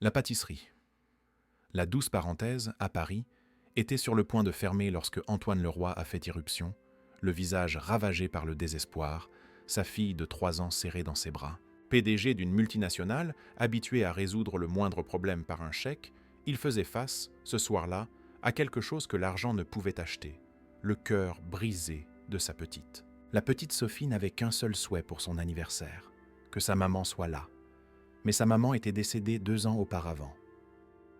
La pâtisserie. La douce parenthèse, à Paris, était sur le point de fermer lorsque Antoine Leroy a fait irruption, le visage ravagé par le désespoir, sa fille de 3 ans serrée dans ses bras. PDG d'une multinationale, habitué à résoudre le moindre problème par un chèque, il faisait face, ce soir-là, à quelque chose que l'argent ne pouvait acheter, le cœur brisé de sa petite. La petite Sophie n'avait qu'un seul souhait pour son anniversaire, que sa maman soit là. Mais sa maman était décédée 2 ans auparavant.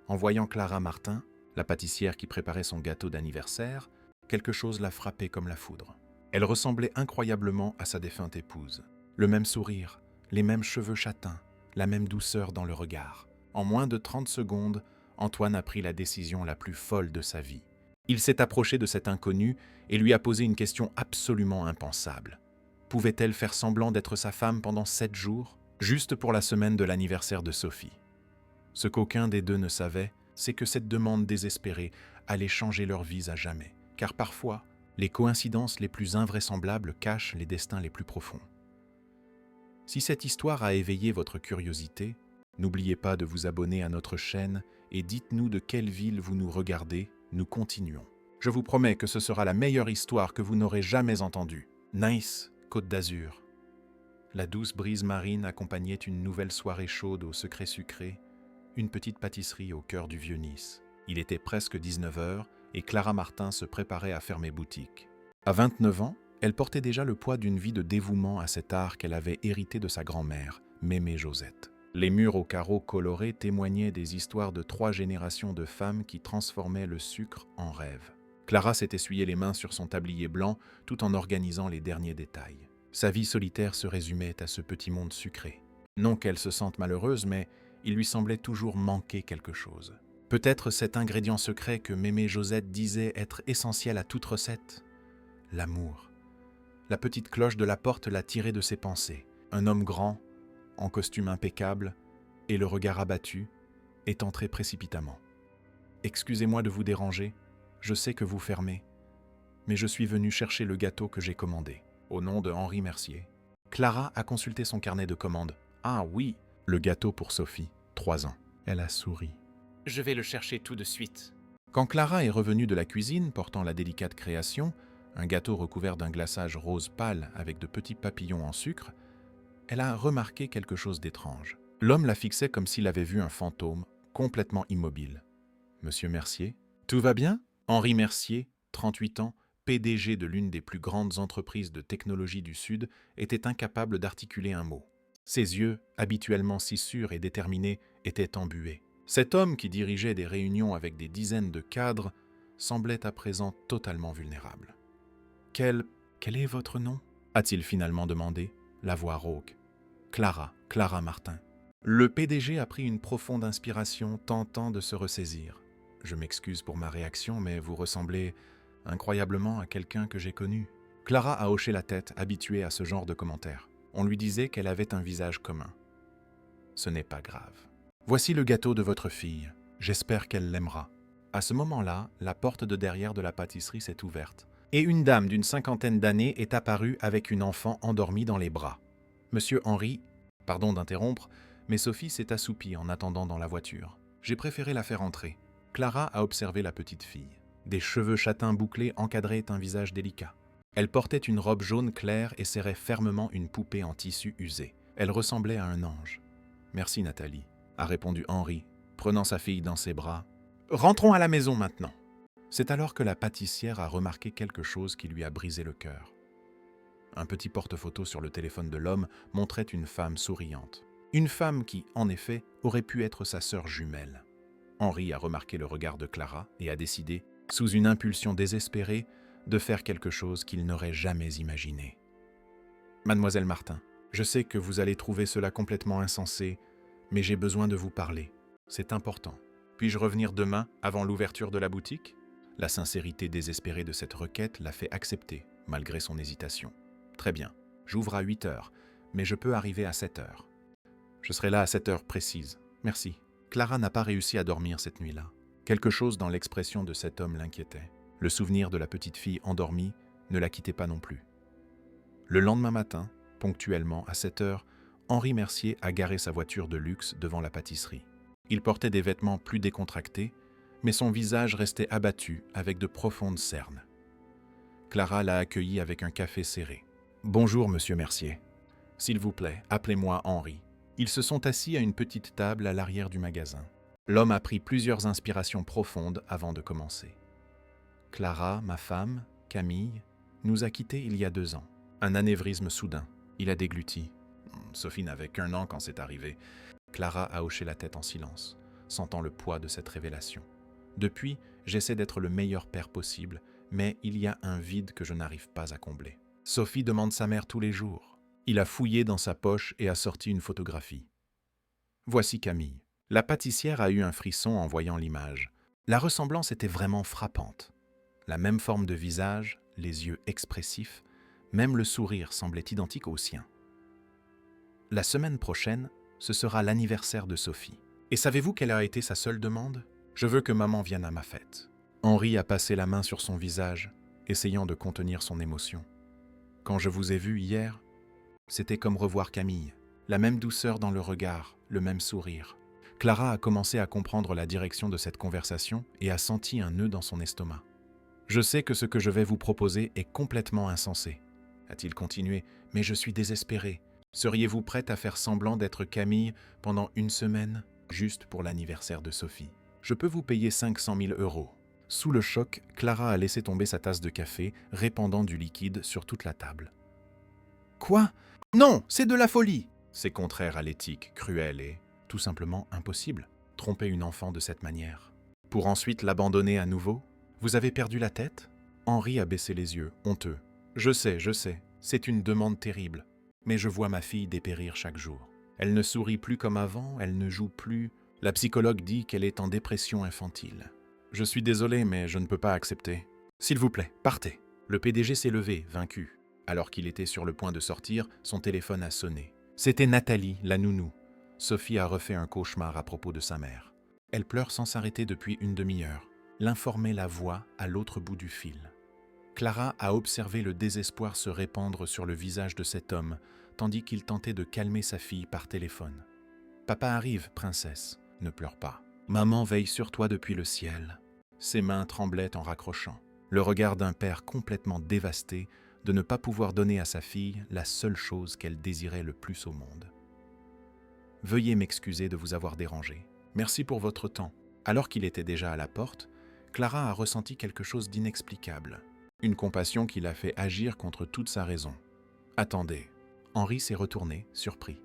En voyant Clara Martin, la pâtissière qui préparait son gâteau d'anniversaire, quelque chose la frappait comme la foudre. Elle ressemblait incroyablement à sa défunte épouse. Le même sourire, les mêmes cheveux châtains, la même douceur dans le regard. En moins de 30 secondes, Antoine a pris la décision la plus folle de sa vie. Il s'est approché de cet inconnu et lui a posé une question absolument impensable. Pouvait-elle faire semblant d'être sa femme pendant 7 jours, juste pour la semaine de l'anniversaire de Sophie? Ce qu'aucun des deux ne savait, c'est que cette demande désespérée allait changer leurs vies à jamais. Car parfois, les coïncidences les plus invraisemblables cachent les destins les plus profonds. Si cette histoire a éveillé votre curiosité, n'oubliez pas de vous abonner à notre chaîne et dites-nous de quelle ville vous nous regardez, nous continuons. Je vous promets que ce sera la meilleure histoire que vous n'aurez jamais entendue. Nice, Côte d'Azur. La douce brise marine accompagnait une nouvelle soirée chaude au secret sucré, une petite pâtisserie au cœur du Vieux-Nice. Il était presque 19 heures et Clara Martin se préparait à fermer boutique. À 29 ans, elle portait déjà le poids d'une vie de dévouement à cet art qu'elle avait hérité de sa grand-mère, Mémé Josette. Les murs aux carreaux colorés témoignaient des histoires de 3 générations de femmes qui transformaient le sucre en rêve. Clara s'est essuyé les mains sur son tablier blanc tout en organisant les derniers détails. Sa vie solitaire se résumait à ce petit monde sucré. Non qu'elle se sente malheureuse, mais il lui semblait toujours manquer quelque chose. Peut-être cet ingrédient secret que Mémé Josette disait être essentiel à toute recette. L'amour. La petite cloche de la porte l'a tiré de ses pensées. Un homme grand, en costume impeccable, et le regard abattu, est entré précipitamment. « Excusez-moi de vous déranger, je sais que vous fermez, mais je suis venu chercher le gâteau que j'ai commandé, au nom de Henri Mercier. » Clara a consulté son carnet de commandes. « Ah oui, le gâteau pour Sophie, 3 ans. » Elle a souri. « Je vais le chercher tout de suite. » Quand Clara est revenue de la cuisine portant la délicate création, un gâteau recouvert d'un glaçage rose pâle avec de petits papillons en sucre, elle a remarqué quelque chose d'étrange. L'homme la fixait comme s'il avait vu un fantôme, complètement immobile. « Monsieur Mercier, tout va bien ?» Henri Mercier, 38 ans, PDG de l'une des plus grandes entreprises de technologie du Sud, était incapable d'articuler un mot. Ses yeux, habituellement si sûrs et déterminés, étaient embués. Cet homme qui dirigeait des réunions avec des dizaines de cadres semblait à présent totalement vulnérable. « Quel est votre nom ?» a-t-il finalement demandé, la voix rauque. « Clara Martin. » Le PDG a pris une profonde inspiration, tentant de se ressaisir. « Je m'excuse pour ma réaction, mais vous ressemblez incroyablement à quelqu'un que j'ai connu. » Clara a hoché la tête, habituée à ce genre de commentaires. On lui disait qu'elle avait un visage commun. Ce n'est pas grave. Voici le gâteau de votre fille. J'espère qu'elle l'aimera. À ce moment-là, la porte de derrière de la pâtisserie s'est ouverte, et une dame d'une 50aine d'années est apparue avec une enfant endormie dans les bras. Monsieur Henri, pardon d'interrompre, mais Sophie s'est assoupie en attendant dans la voiture. J'ai préféré la faire entrer. Clara a observé la petite fille. Des cheveux châtains bouclés encadraient un visage délicat. Elle portait une robe jaune claire et serrait fermement une poupée en tissu usé. Elle ressemblait à un ange. « Merci Nathalie », a répondu Henri, prenant sa fille dans ses bras. « Rentrons à la maison maintenant. » C'est alors que la pâtissière a remarqué quelque chose qui lui a brisé le cœur. Un petit porte-photo sur le téléphone de l'homme montrait une femme souriante. Une femme qui, en effet, aurait pu être sa sœur jumelle. Henri a remarqué le regard de Clara et a décidé, sous une impulsion désespérée, de faire quelque chose qu'il n'aurait jamais imaginé. « Mademoiselle Martin, je sais que vous allez trouver cela complètement insensé, mais j'ai besoin de vous parler. C'est important. Puis-je revenir demain, avant l'ouverture de la boutique ?» La sincérité désespérée de cette requête l'a fait accepter, malgré son hésitation. « Très bien, j'ouvre à 8 heures, mais je peux arriver à 7 heures. Je serai là à 7 heures précises. Merci. » Clara n'a pas réussi à dormir cette nuit-là. Quelque chose dans l'expression de cet homme l'inquiétait. Le souvenir de la petite fille endormie ne la quittait pas non plus. Le lendemain matin, ponctuellement à 7 heures, Henri Mercier a garé sa voiture de luxe devant la pâtisserie. Il portait des vêtements plus décontractés, mais son visage restait abattu avec de profondes cernes. Clara l'a accueilli avec un café serré. « Bonjour, monsieur Mercier. S'il vous plaît, appelez-moi Henri. » Ils se sont assis à une petite table à l'arrière du magasin. L'homme a pris plusieurs inspirations profondes avant de commencer. « Clara, ma femme, Camille, nous a quittés il y a 2 ans. Un anévrisme soudain. Il a dégluti. Sophie n'avait qu'1 an quand c'est arrivé. » Clara a hoché la tête en silence, sentant le poids de cette révélation. Depuis, j'essaie d'être le meilleur père possible, mais il y a un vide que je n'arrive pas à combler. Sophie demande sa mère tous les jours. Il a fouillé dans sa poche et a sorti une photographie. Voici Camille. La pâtissière a eu un frisson en voyant l'image. La ressemblance était vraiment frappante. La même forme de visage, les yeux expressifs, même le sourire semblait identique au sien. La semaine prochaine, ce sera l'anniversaire de Sophie. Et savez-vous quelle a été sa seule demande ? Je veux que maman vienne à ma fête. Henri a passé la main sur son visage, essayant de contenir son émotion. Quand je vous ai vu hier, c'était comme revoir Camille. La même douceur dans le regard, le même sourire. Clara a commencé à comprendre la direction de cette conversation et a senti un nœud dans son estomac. « Je sais que ce que je vais vous proposer est complètement insensé, » a-t-il continué, « mais je suis désespéré. Seriez-vous prête à faire semblant d'être Camille pendant 1 semaine, juste pour l'anniversaire de Sophie ? Je peux vous payer 500 000 €. Sous le choc, Clara a laissé tomber sa tasse de café, répandant du liquide sur toute la table. « Quoi ? Non, c'est de la folie !» C'est contraire à l'éthique, cruel et tout simplement impossible. Tromper une enfant de cette manière. Pour ensuite l'abandonner à nouveau ? Vous avez perdu la tête ? Henri a baissé les yeux, honteux. Je sais, c'est une demande terrible. Mais je vois ma fille dépérir chaque jour. Elle ne sourit plus comme avant, elle ne joue plus. La psychologue dit qu'elle est en dépression infantile. Je suis désolé, mais je ne peux pas accepter. S'il vous plaît, partez. Le PDG s'est levé, vaincu. Alors qu'il était sur le point de sortir, son téléphone a sonné. C'était Nathalie, la nounou. Sophie a refait un cauchemar à propos de sa mère. Elle pleure sans s'arrêter depuis 1 demi-heure. L'informait la voix à l'autre bout du fil. Clara a observé le désespoir se répandre sur le visage de cet homme, tandis qu'il tentait de calmer sa fille par téléphone. « Papa arrive, princesse. Ne pleure pas. Maman veille sur toi depuis le ciel. » Ses mains tremblaient en raccrochant. Le regard d'un père complètement dévasté de ne pas pouvoir donner à sa fille la seule chose qu'elle désirait le plus au monde. « Veuillez m'excuser de vous avoir dérangé. Merci pour votre temps. » Alors qu'il était déjà à la porte, Clara a ressenti quelque chose d'inexplicable. Une compassion qui l'a fait agir contre toute sa raison. « Attendez. » Henri s'est retourné, surpris.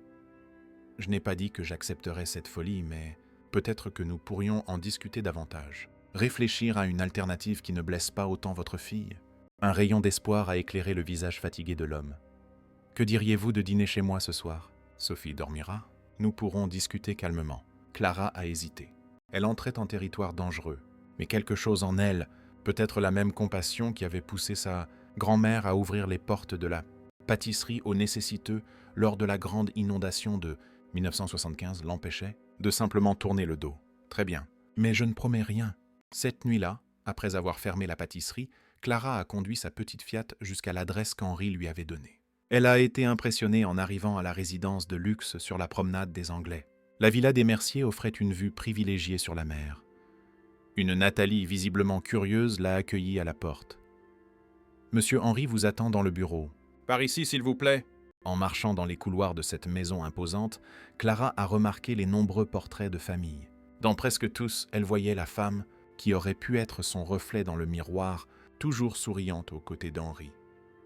« Je n'ai pas dit que j'accepterais cette folie, mais peut-être que nous pourrions en discuter davantage. Réfléchir à une alternative qui ne blesse pas autant votre fille. » Un rayon d'espoir a éclairé le visage fatigué de l'homme. « Que diriez-vous de dîner chez moi ce soir ? Sophie dormira. Nous pourrons discuter calmement. » Clara a hésité. Elle entrait en territoire dangereux, mais quelque chose en elle, peut-être la même compassion qui avait poussé sa grand-mère à ouvrir les portes de la pâtisserie aux nécessiteux lors de la grande inondation de 1975, l'empêchait de simplement tourner le dos. Très bien. Mais je ne promets rien. Cette nuit-là, après avoir fermé la pâtisserie, Clara a conduit sa petite Fiat jusqu'à l'adresse qu'Henri lui avait donnée. Elle a été impressionnée en arrivant à la résidence de luxe sur la promenade des Anglais. La villa des Mercier offrait une vue privilégiée sur la mer. Une Nathalie visiblement curieuse l'a accueillie à la porte. « Monsieur Henri vous attend dans le bureau. »« Par ici, s'il vous plaît. » En marchant dans les couloirs de cette maison imposante, Clara a remarqué les nombreux portraits de famille. Dans presque tous, elle voyait la femme qui aurait pu être son reflet dans le miroir, toujours souriante aux côtés d'Henri,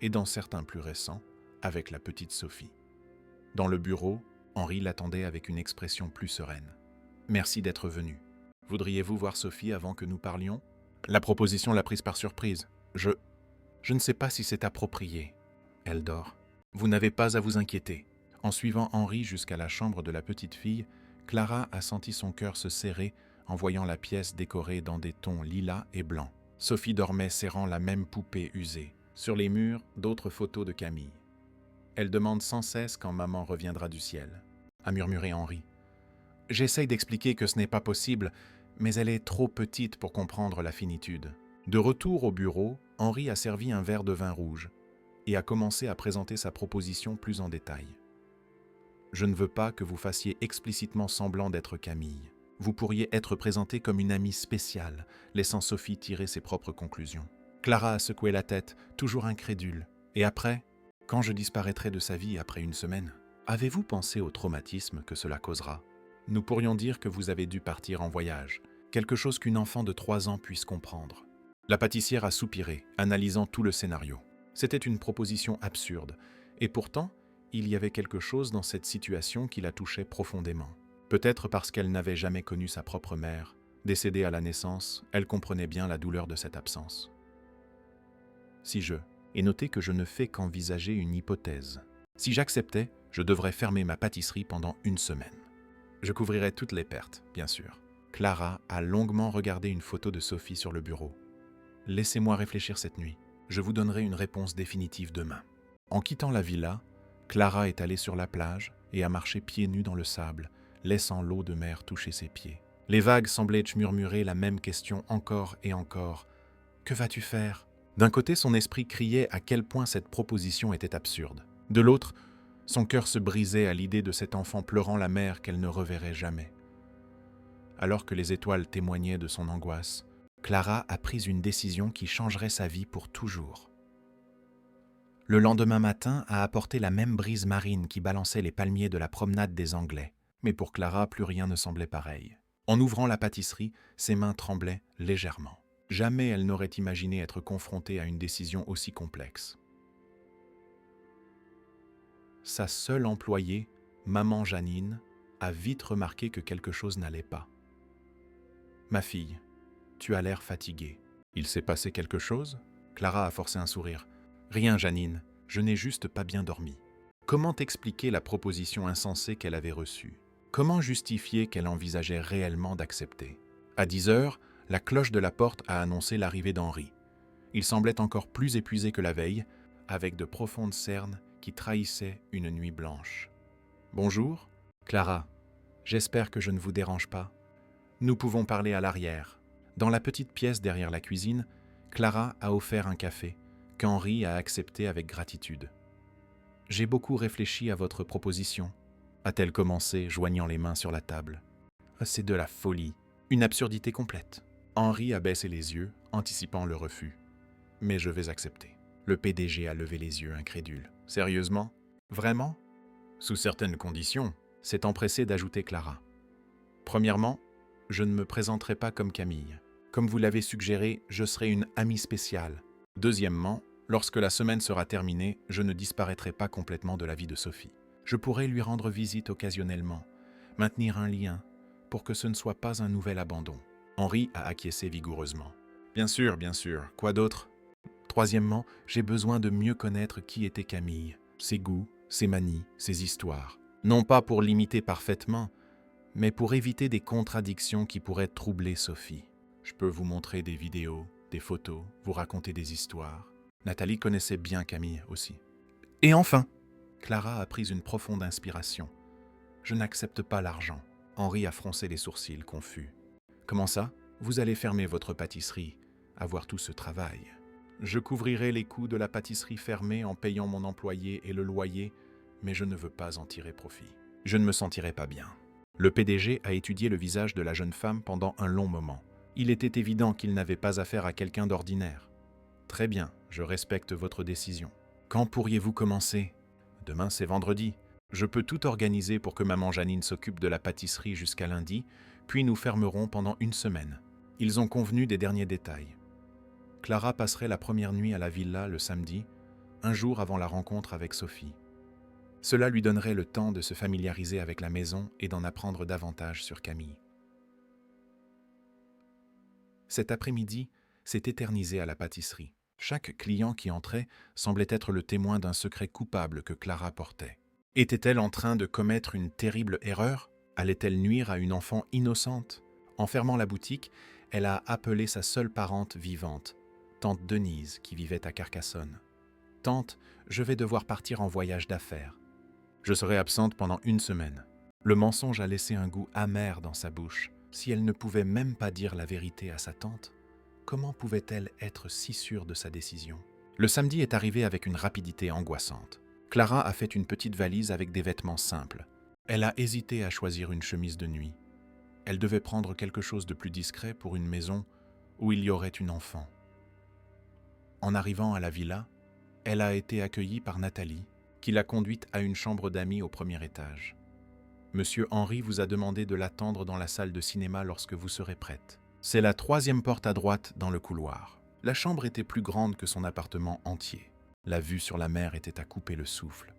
et dans certains plus récents, avec la petite Sophie. Dans le bureau, Henri l'attendait avec une expression plus sereine. « Merci d'être venu. Voudriez-vous voir Sophie avant que nous parlions ? » La proposition l'a prise par surprise. Je ne sais pas si c'est approprié. Elle dort. Vous n'avez pas à vous inquiéter. En suivant Henri jusqu'à la chambre de la petite fille, Clara a senti son cœur se serrer en voyant la pièce décorée dans des tons lilas et blancs. Sophie dormait serrant la même poupée usée. Sur les murs, d'autres photos de Camille. Elle demande sans cesse quand maman reviendra du ciel, a murmuré Henri. J'essaye d'expliquer que ce n'est pas possible, mais elle est trop petite pour comprendre la finitude. De retour au bureau, Henri a servi un verre de vin rouge et a commencé à présenter sa proposition plus en détail. Je ne veux pas que vous fassiez explicitement semblant d'être Camille. Vous pourriez être présentée comme une amie spéciale, laissant Sophie tirer ses propres conclusions. Clara a secoué la tête, toujours incrédule. Et après, quand je disparaîtrai de sa vie après une semaine, avez-vous pensé au traumatisme que cela causera? Nous pourrions dire que vous avez dû partir en voyage, quelque chose qu'une enfant de 3 ans puisse comprendre. La pâtissière a soupiré, analysant tout le scénario. C'était une proposition absurde, et pourtant, il y avait quelque chose dans cette situation qui la touchait profondément. Peut-être parce qu'elle n'avait jamais connu sa propre mère. Décédée à la naissance, elle comprenait bien la douleur de cette absence. Et notez que je ne fais qu'envisager une hypothèse. Si j'acceptais, je devrais fermer ma pâtisserie pendant une semaine. Je couvrirais toutes les pertes, bien sûr. Clara a longuement regardé une photo de Sophie sur le bureau. Laissez-moi réfléchir cette nuit. Je vous donnerai une réponse définitive demain. En quittant la villa, Clara est allée sur la plage et a marché pieds nus dans le sable, laissant l'eau de mer toucher ses pieds. Les vagues semblaient murmurer la même question encore et encore. « Que vas-tu faire ?» D'un côté, son esprit criait à quel point cette proposition était absurde. De l'autre, son cœur se brisait à l'idée de cet enfant pleurant la mer qu'elle ne reverrait jamais. Alors que les étoiles témoignaient de son angoisse, Clara a pris une décision qui changerait sa vie pour toujours. Le lendemain matin a apporté la même brise marine qui balançait les palmiers de la promenade des Anglais. Mais pour Clara, plus rien ne semblait pareil. En ouvrant la pâtisserie, ses mains tremblaient légèrement. Jamais elle n'aurait imaginé être confrontée à une décision aussi complexe. Sa seule employée, maman Janine, a vite remarqué que quelque chose n'allait pas. « Ma fille, tu as l'air fatiguée. Il s'est passé quelque chose ?» Clara a forcé un sourire. « Rien, Janine, je n'ai juste pas bien dormi. » Comment expliquer la proposition insensée qu'elle avait reçue? Comment justifier qu'elle envisageait réellement d'accepter? À 10 heures, la cloche de la porte a annoncé l'arrivée d'Henri. Il semblait encore plus épuisé que la veille, avec de profondes cernes qui trahissaient une nuit blanche. « Bonjour, Clara. J'espère que je ne vous dérange pas. Nous pouvons parler à l'arrière. » Dans la petite pièce derrière la cuisine, Clara a offert un café, qu'Henri a accepté avec gratitude. « J'ai beaucoup réfléchi à votre proposition, » a-t-elle commencé, joignant les mains sur la table. « C'est de la folie, une absurdité complète. » Henri a baissé les yeux, anticipant le refus. « Mais je vais accepter. » Le PDG a levé les yeux, incrédule. « Sérieusement? Vraiment? » « Sous certaines conditions, » s'est empressée d'ajouter Clara. « Premièrement, je ne me présenterai pas comme Camille. Comme vous l'avez suggéré, je serai une amie spéciale. Deuxièmement, lorsque la semaine sera terminée, je ne disparaîtrai pas complètement de la vie de Sophie. Je pourrai lui rendre visite occasionnellement, maintenir un lien, pour que ce ne soit pas un nouvel abandon. » Henri a acquiescé vigoureusement. « Bien sûr, quoi d'autre? Troisièmement, j'ai besoin de mieux connaître qui était Camille, ses goûts, ses manies, ses histoires. Non pas pour l'imiter parfaitement, mais pour éviter des contradictions qui pourraient troubler Sophie. Je peux vous montrer des vidéos, des photos, vous raconter des histoires. » Nathalie connaissait bien Camille aussi. « Et enfin !» Clara a pris une profonde inspiration. « Je n'accepte pas l'argent. » Henri a froncé les sourcils, confus. « Comment ça? Vous allez fermer votre pâtisserie, avoir tout ce travail. » « Je couvrirai les coûts de la pâtisserie fermée en payant mon employé et le loyer, mais je ne veux pas en tirer profit. Je ne me sentirai pas bien. » Le PDG a étudié le visage de la jeune femme pendant un long moment. Il était évident qu'il n'avait pas affaire à quelqu'un d'ordinaire. « Très bien, je respecte votre décision. Quand pourriez-vous commencer? » « Demain, c'est vendredi. Je peux tout organiser pour que maman Janine s'occupe de la pâtisserie jusqu'à lundi, puis nous fermerons pendant une semaine. » Ils ont convenu des derniers détails. Clara passerait la première nuit à la villa le samedi, un jour avant la rencontre avec Sophie. Cela lui donnerait le temps de se familiariser avec la maison et d'en apprendre davantage sur Camille. Cet après-midi s'est éternisé à la pâtisserie. Chaque client qui entrait semblait être le témoin d'un secret coupable que Clara portait. Était-elle en train de commettre une terrible erreur? Allait-elle nuire à une enfant innocente? En fermant la boutique, elle a appelé sa seule parente vivante, tante Denise, qui vivait à Carcassonne. « Tante, je vais devoir partir en voyage d'affaires. Je serai absente pendant une semaine. » Le mensonge a laissé un goût amer dans sa bouche. Si elle ne pouvait même pas dire la vérité à sa tante, comment pouvait-elle être si sûre de sa décision? Le samedi est arrivé avec une rapidité angoissante. Clara a fait une petite valise avec des vêtements simples. Elle a hésité à choisir une chemise de nuit. Elle devait prendre quelque chose de plus discret pour une maison où il y aurait une enfant. En arrivant à la villa, elle a été accueillie par Nathalie, qui l'a conduite à une chambre d'amis au premier étage. Monsieur Henry vous a demandé de l'attendre dans la salle de cinéma lorsque vous serez prête. C'est la 3e porte à droite dans le couloir. La chambre était plus grande que son appartement entier. La vue sur la mer était à couper le souffle.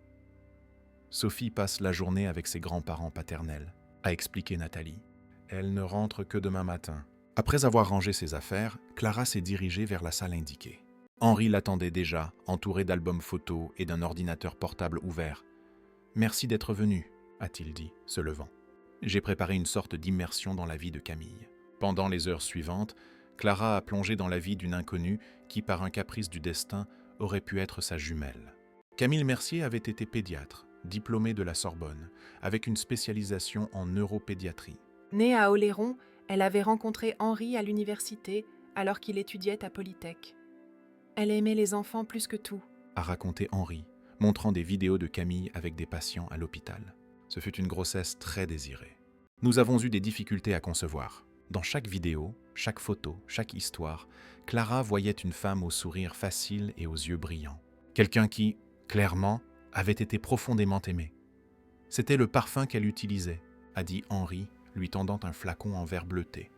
Sophie passe la journée avec ses grands-parents paternels, a expliqué Nathalie. Elle ne rentre que demain matin. Après avoir rangé ses affaires, Clara s'est dirigée vers la salle indiquée. Henri l'attendait déjà, entouré d'albums photos et d'un ordinateur portable ouvert. « Merci d'être venu », a-t-il dit, se levant. « J'ai préparé une sorte d'immersion dans la vie de Camille. » Pendant les heures suivantes, Clara a plongé dans la vie d'une inconnue qui, par un caprice du destin, aurait pu être sa jumelle. Camille Mercier avait été pédiatre, diplômée de la Sorbonne, avec une spécialisation en neuropédiatrie. Née à Oléron, elle avait rencontré Henri à l'université alors qu'il étudiait à Polytech. Elle aimait les enfants plus que tout, a raconté Henri, montrant des vidéos de Camille avec des patients à l'hôpital. Ce fut une grossesse très désirée. Nous avons eu des difficultés à concevoir. Dans chaque vidéo, chaque photo, chaque histoire, Clara voyait une femme au sourire facile et aux yeux brillants. Quelqu'un qui, clairement, avait été profondément aimé. C'était le parfum qu'elle utilisait, a dit Henri, lui tendant un flacon en verre bleuté.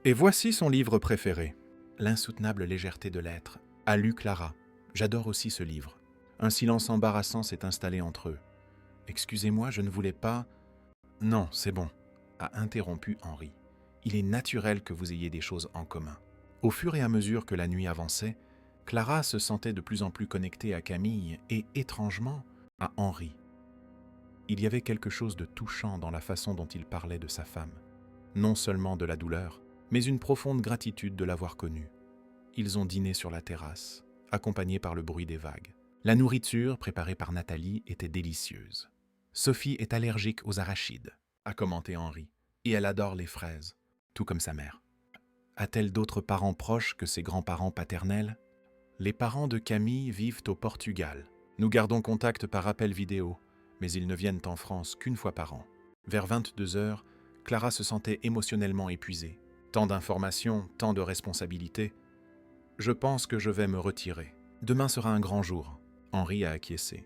Et voici son livre préféré, L'insoutenable légèreté de l'être, a lu Clara. J'adore aussi ce livre. Un silence embarrassant s'est installé entre eux. Excusez-moi, je ne voulais pas... Non, c'est bon, a interrompu Henri. Il est naturel que vous ayez des choses en commun. Au fur et à mesure que la nuit avançait, Clara se sentait de plus en plus connectée à Camille et, étrangement, à Henri. Il y avait quelque chose de touchant dans la façon dont il parlait de sa femme. Non seulement de la douleur, mais une profonde gratitude de l'avoir connue. Ils ont dîné sur la terrasse, accompagnés par le bruit des vagues. La nourriture, préparée par Nathalie, était délicieuse. Sophie est allergique aux arachides, a commenté Henri, et elle adore les fraises, tout comme sa mère. A-t-elle d'autres parents proches que ses grands-parents paternels? Les parents de Camille vivent au Portugal. Nous gardons contact par appel vidéo, mais ils ne viennent en France qu'une fois par an. Vers 22h, Clara se sentait émotionnellement épuisée. Tant d'informations, tant de responsabilités. Je pense que je vais me retirer. Demain sera un grand jour. Henri a acquiescé.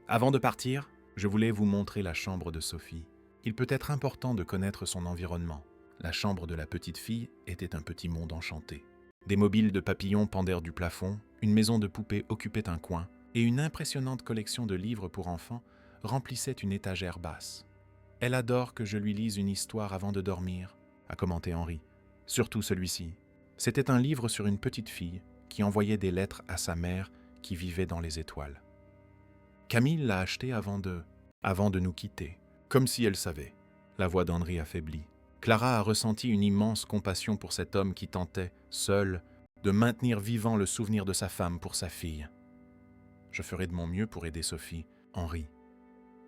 Avant de partir, je voulais vous montrer la chambre de Sophie. Il peut être important de connaître son environnement. La chambre de la petite fille était un petit monde enchanté. Des mobiles de papillons pendèrent du plafond, une maison de poupées occupait un coin, et une impressionnante collection de livres pour enfants remplissait une étagère basse. « Elle adore que je lui lise une histoire avant de dormir », a commenté Henri. Surtout celui-ci. C'était un livre sur une petite fille qui envoyait des lettres à sa mère qui vivait dans les étoiles. Camille l'a acheté avant de nous quitter, comme si elle savait. La voix d'Henri affaiblit. Clara a ressenti une immense compassion pour cet homme qui tentait, seul, de maintenir vivant le souvenir de sa femme pour sa fille. Je ferai de mon mieux pour aider Sophie, Henri.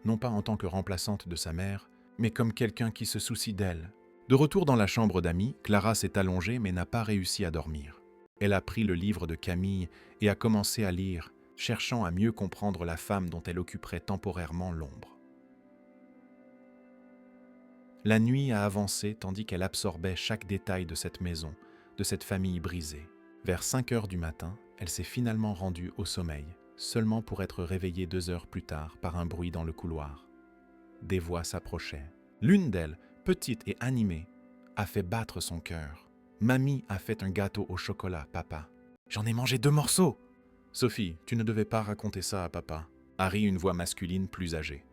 Non pas en tant que remplaçante de sa mère, mais comme quelqu'un qui se soucie d'elle. De retour dans la chambre d'amis, Clara s'est allongée mais n'a pas réussi à dormir. Elle a pris le livre de Camille et a commencé à lire, cherchant à mieux comprendre la femme dont elle occuperait temporairement l'ombre. La nuit a avancé tandis qu'elle absorbait chaque détail de cette maison, de cette famille brisée. Vers 5h du matin, elle s'est finalement rendue au sommeil, seulement pour être réveillée 2 heures plus tard par un bruit dans le couloir. Des voix s'approchaient. L'une d'elles, petite et animée, a fait battre son cœur. « Mamie a fait un gâteau au chocolat, papa. J'en ai mangé 2 morceaux !»« Sophie, tu ne devais pas raconter ça à papa. » a ri une voix masculine plus âgée.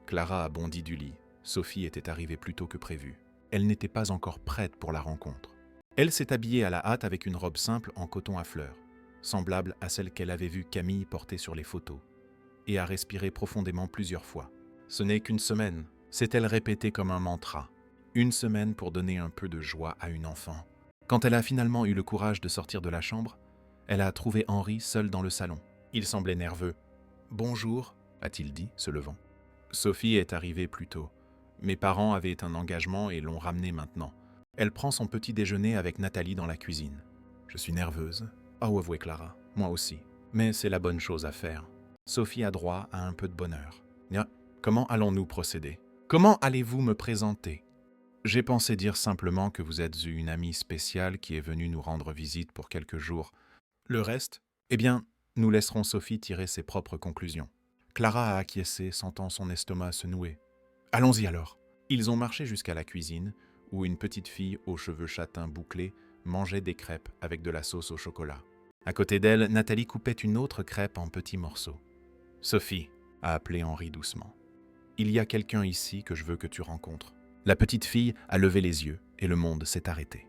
Clara a bondi du lit. Sophie était arrivée plus tôt que prévu. Elle n'était pas encore prête pour la rencontre. Elle s'est habillée à la hâte avec une robe simple en coton à fleurs, semblable à celle qu'elle avait vue Camille porter sur les photos, et a respiré profondément plusieurs fois. Ce n'est qu'une semaine, s'est-elle répétée comme un mantra. Une semaine pour donner un peu de joie à une enfant. Quand elle a finalement eu le courage de sortir de la chambre, elle a trouvé Henri seul dans le salon. Il semblait nerveux. « Bonjour », a-t-il dit, se levant. Sophie est arrivée plus tôt. Mes parents avaient un engagement et l'ont ramenée maintenant. Elle prend son petit déjeuner avec Nathalie dans la cuisine. Je suis nerveuse. Oh, avouez Clara, moi aussi. Mais c'est la bonne chose à faire. Sophie a droit à un peu de bonheur. Comment allons-nous procéder? Comment allez-vous me présenter? J'ai pensé dire simplement que vous êtes une amie spéciale qui est venue nous rendre visite pour quelques jours. Le reste, eh bien, nous laisserons Sophie tirer ses propres conclusions. Clara a acquiescé, sentant son estomac se nouer. Allons-y alors. Ils ont marché jusqu'à la cuisine, où une petite fille aux cheveux châtains bouclés mangeait des crêpes avec de la sauce au chocolat. À côté d'elle, Nathalie coupait une autre crêpe en petits morceaux. « Sophie » a appelé Henri doucement. « Il y a quelqu'un ici que je veux que tu rencontres. » La petite fille a levé les yeux et le monde s'est arrêté.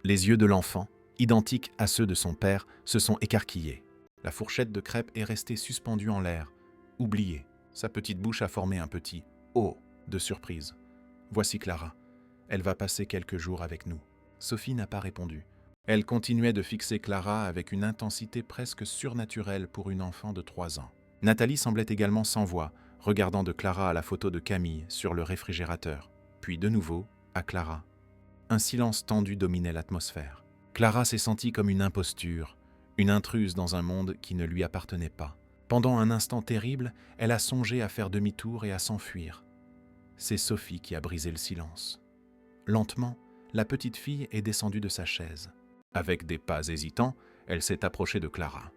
Les yeux de l'enfant, identiques à ceux de son père, se sont écarquillés. La fourchette de crêpes est restée suspendue en l'air, oubliée. Sa petite bouche a formé un petit « oh » de surprise. Voici Clara. Elle va passer quelques jours avec nous. Sophie n'a pas répondu. Elle continuait de fixer Clara avec une intensité presque surnaturelle pour une enfant de 3 ans. Nathalie semblait également sans voix, regardant de Clara à la photo de Camille sur le réfrigérateur, puis de nouveau à Clara. Un silence tendu dominait l'atmosphère. Clara s'est sentie comme une imposture, une intruse dans un monde qui ne lui appartenait pas. Pendant un instant terrible, elle a songé à faire demi-tour et à s'enfuir. C'est Sophie qui a brisé le silence. Lentement, la petite fille est descendue de sa chaise. Avec des pas hésitants, elle s'est approchée de Clara.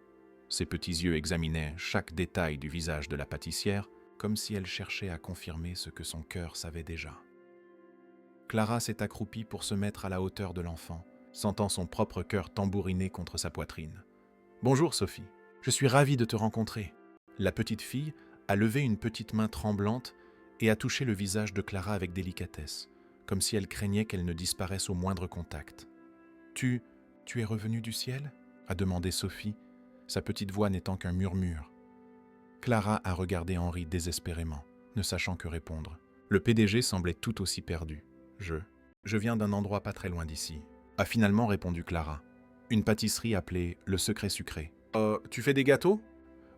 Ses petits yeux examinaient chaque détail du visage de la pâtissière, comme si elle cherchait à confirmer ce que son cœur savait déjà. Clara s'est accroupie pour se mettre à la hauteur de l'enfant, sentant son propre cœur tambouriner contre sa poitrine. « Bonjour Sophie, je suis ravie de te rencontrer. » La petite fille a levé une petite main tremblante et a touché le visage de Clara avec délicatesse, comme si elle craignait qu'elle ne disparaisse au moindre contact. « Tu es revenue du ciel ?» a demandé Sophie, sa petite voix n'étant qu'un murmure. Clara a regardé Henri désespérément, ne sachant que répondre. Le PDG semblait tout aussi perdu. « Je viens d'un endroit pas très loin d'ici », a finalement répondu Clara. « Une pâtisserie appelée Le Secret Sucré. »« Tu fais des gâteaux ?»«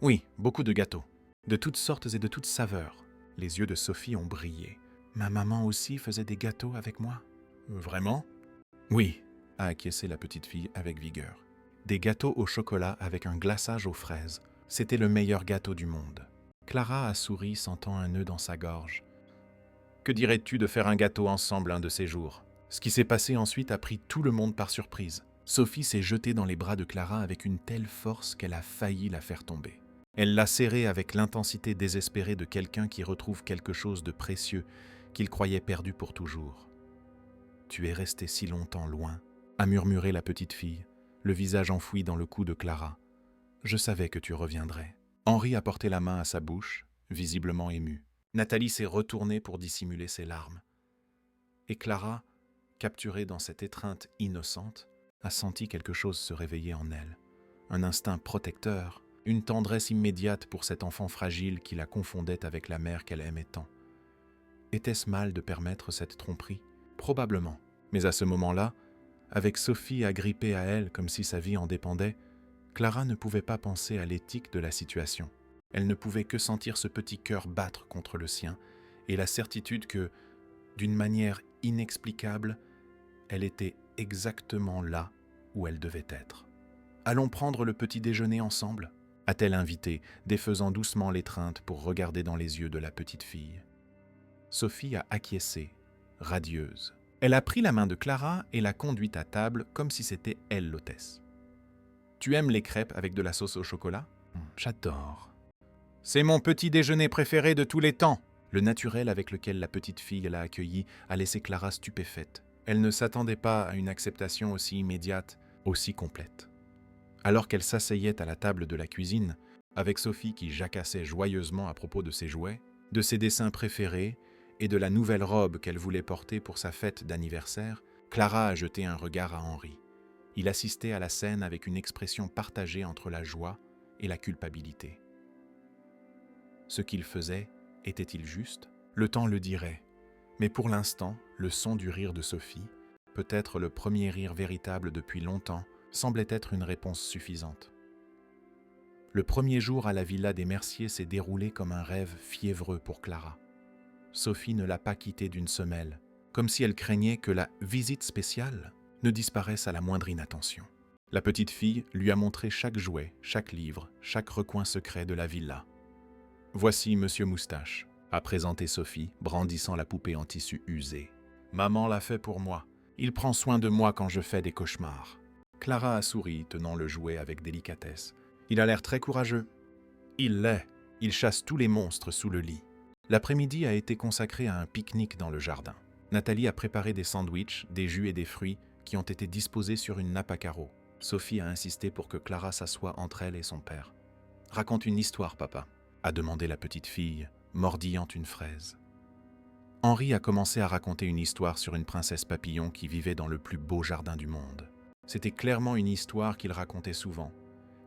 Oui, beaucoup de gâteaux. De toutes sortes et de toutes saveurs. » Les yeux de Sophie ont brillé. « Ma maman aussi faisait des gâteaux avec moi. »« Vraiment ?»« Oui, » a acquiescé la petite fille avec vigueur. Des gâteaux au chocolat avec un glaçage aux fraises. C'était le meilleur gâteau du monde. Clara a souri, sentant un nœud dans sa gorge. « Que dirais-tu de faire un gâteau ensemble un de ces jours ?» Ce qui s'est passé ensuite a pris tout le monde par surprise. Sophie s'est jetée dans les bras de Clara avec une telle force qu'elle a failli la faire tomber. Elle l'a serrée avec l'intensité désespérée de quelqu'un qui retrouve quelque chose de précieux qu'il croyait perdu pour toujours. « Tu es restée si longtemps loin » a murmuré la petite fille, le visage enfoui dans le cou de Clara. « Je savais que tu reviendrais. » Henri a porté la main à sa bouche, visiblement ému. Nathalie s'est retournée pour dissimuler ses larmes. Et Clara, capturée dans cette étreinte innocente, a senti quelque chose se réveiller en elle. Un instinct protecteur, une tendresse immédiate pour cet enfant fragile qui la confondait avec la mère qu'elle aimait tant. Était-ce mal de permettre cette tromperie ? Probablement. Mais à ce moment-là, avec Sophie agrippée à elle comme si sa vie en dépendait, Clara ne pouvait pas penser à l'éthique de la situation. Elle ne pouvait que sentir ce petit cœur battre contre le sien et la certitude que, d'une manière inexplicable, elle était exactement là où elle devait être. « Allons prendre le petit déjeuner ensemble ?» a-t-elle invité, défaisant doucement l'étreinte pour regarder dans les yeux de la petite fille. Sophie a acquiescé, radieuse. Elle a pris la main de Clara et l'a conduite à table comme si c'était elle l'hôtesse. « Tu aimes les crêpes avec de la sauce au chocolat ?»« J'adore. »« C'est mon petit déjeuner préféré de tous les temps !» Le naturel avec lequel la petite fille l'a accueillie a laissé Clara stupéfaite. Elle ne s'attendait pas à une acceptation aussi immédiate, aussi complète. Alors qu'elle s'asseyait à la table de la cuisine, avec Sophie qui jacassait joyeusement à propos de ses jouets, de ses dessins préférés et de la nouvelle robe qu'elle voulait porter pour sa fête d'anniversaire, Clara a jeté un regard à Henri. Il assistait à la scène avec une expression partagée entre la joie et la culpabilité. Ce qu'il faisait, était-il juste ? Le temps le dirait. Mais pour l'instant, le son du rire de Sophie, peut-être le premier rire véritable depuis longtemps, semblait être une réponse suffisante. Le premier jour à la villa des Merciers s'est déroulé comme un rêve fiévreux pour Clara. Sophie ne l'a pas quittée d'une semelle, comme si elle craignait que la visite spéciale ne disparaisse à la moindre inattention. La petite fille lui a montré chaque jouet, chaque livre, chaque recoin secret de la villa. « Voici Monsieur Moustache », a présenté Sophie, brandissant la poupée en tissu usé. « Maman l'a fait pour moi. Il prend soin de moi quand je fais des cauchemars. » Clara a souri, tenant le jouet avec délicatesse. « Il a l'air très courageux. »« Il l'est. Il chasse tous les monstres sous le lit. » L'après-midi a été consacré à un pique-nique dans le jardin. Nathalie a préparé des sandwichs, des jus et des fruits qui ont été disposés sur une nappe à carreaux. Sophie a insisté pour que Clara s'assoie entre elle et son père. « Raconte une histoire, papa », a demandé la petite fille, mordillant une fraise. Henri a commencé à raconter une histoire sur une princesse papillon qui vivait dans le plus beau jardin du monde. C'était clairement une histoire qu'il racontait souvent,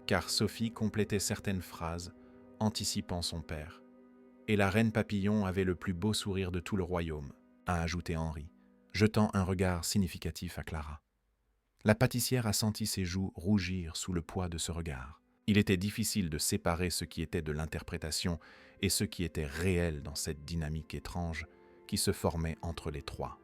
car Sophie complétait certaines phrases, anticipant son père. Et la reine papillon avait le plus beau sourire de tout le royaume, a ajouté Henri, jetant un regard significatif à Clara. La pâtissière a senti ses joues rougir sous le poids de ce regard. Il était difficile de séparer ce qui était de l'interprétation et ce qui était réel dans cette dynamique étrange qui se formait entre les trois.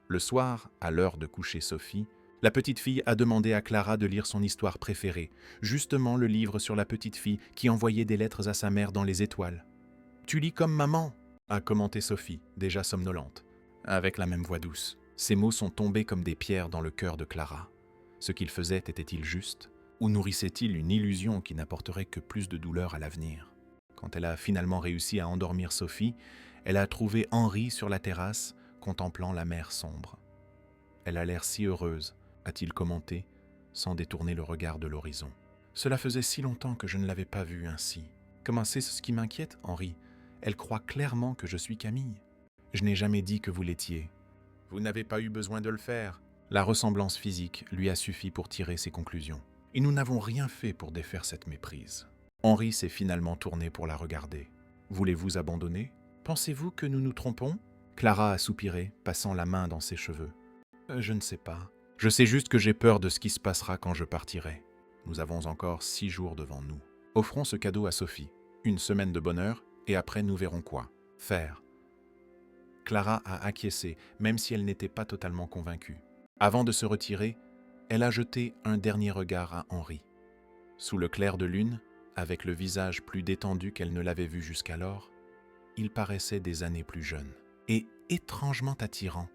Le soir, à l'heure de coucher Sophie, la petite fille a demandé à Clara de lire son histoire préférée, justement le livre sur la petite fille qui envoyait des lettres à sa mère dans les étoiles. « Tu lis comme maman » a commenté Sophie, déjà somnolente, avec la même voix douce. Ces mots sont tombés comme des pierres dans le cœur de Clara. Ce qu'il faisait était-il juste, ou nourrissait-il une illusion qui n'apporterait que plus de douleur à l'avenir? Quand elle a finalement réussi à endormir Sophie, elle a trouvé Henri sur la terrasse, contemplant la mer sombre. « Elle a l'air si heureuse », a-t-il commenté, sans détourner le regard de l'horizon. « Cela faisait si longtemps que je ne l'avais pas vue ainsi. »« Comment c'est ce qui m'inquiète, Henri? Elle croit clairement que je suis Camille. »« Je n'ai jamais dit que vous l'étiez. »« Vous n'avez pas eu besoin de le faire. » La ressemblance physique lui a suffi pour tirer ses conclusions. Et nous n'avons rien fait pour défaire cette méprise. Henri s'est finalement tourné pour la regarder. « Voulez-vous abandonner? Pensez-vous que nous nous trompons ?» Clara a soupiré, passant la main dans ses cheveux. « Je ne sais pas. Je sais juste que j'ai peur de ce qui se passera quand je partirai. Nous avons encore 6 jours devant nous. Offrons ce cadeau à Sophie. Une semaine de bonheur, et après nous verrons quoi faire. » Clara a acquiescé, même si elle n'était pas totalement convaincue. Avant de se retirer, elle a jeté un dernier regard à Henri. Sous le clair de lune, avec le visage plus détendu qu'elle ne l'avait vu jusqu'alors, il paraissait des années plus jeune et étrangement attirant.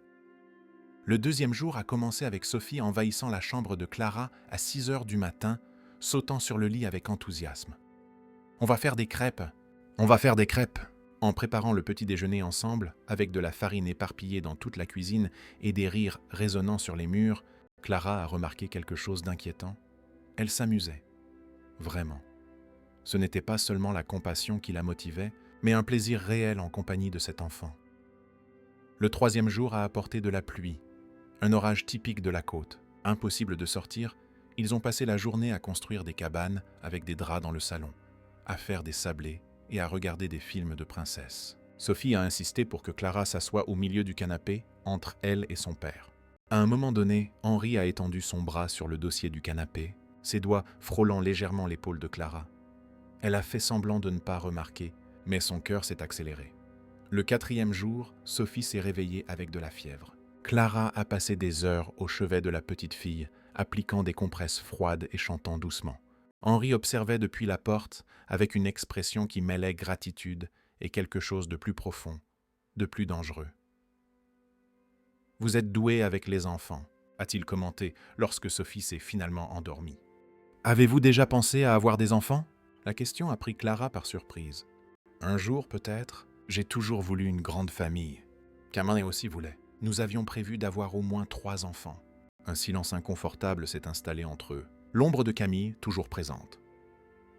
Le deuxième jour a commencé avec Sophie envahissant la chambre de Clara à 6 heures du matin, sautant sur le lit avec enthousiasme. « On va faire des crêpes. On va faire des crêpes !» En préparant le petit déjeuner ensemble, avec de la farine éparpillée dans toute la cuisine et des rires résonnant sur les murs, Clara a remarqué quelque chose d'inquiétant. Elle s'amusait. Vraiment. Ce n'était pas seulement la compassion qui la motivait, mais un plaisir réel en compagnie de cet enfant. Le 3e jour a apporté de la pluie, un orage typique de la côte. Impossible de sortir, ils ont passé la journée à construire des cabanes avec des draps dans le salon, à faire des sablés et à regarder des films de princesses. Sophie a insisté pour que Clara s'assoie au milieu du canapé, entre elle et son père. À un moment donné, Henri a étendu son bras sur le dossier du canapé, ses doigts frôlant légèrement l'épaule de Clara. Elle a fait semblant de ne pas remarquer, mais son cœur s'est accéléré. Le 4e jour, Sophie s'est réveillée avec de la fièvre. Clara a passé des heures au chevet de la petite fille, appliquant des compresses froides et chantant doucement. Henri observait depuis la porte avec une expression qui mêlait gratitude et quelque chose de plus profond, de plus dangereux. « Vous êtes douée avec les enfants », a-t-il commenté lorsque Sophie s'est finalement endormie. « Avez-vous déjà pensé à avoir des enfants ?» La question a pris Clara par surprise. « Un jour, peut-être, j'ai toujours voulu une grande famille. Camille aussi voulait. Nous avions prévu d'avoir au moins 3 enfants. » Un silence inconfortable s'est installé entre eux. L'ombre de Camille, toujours présente.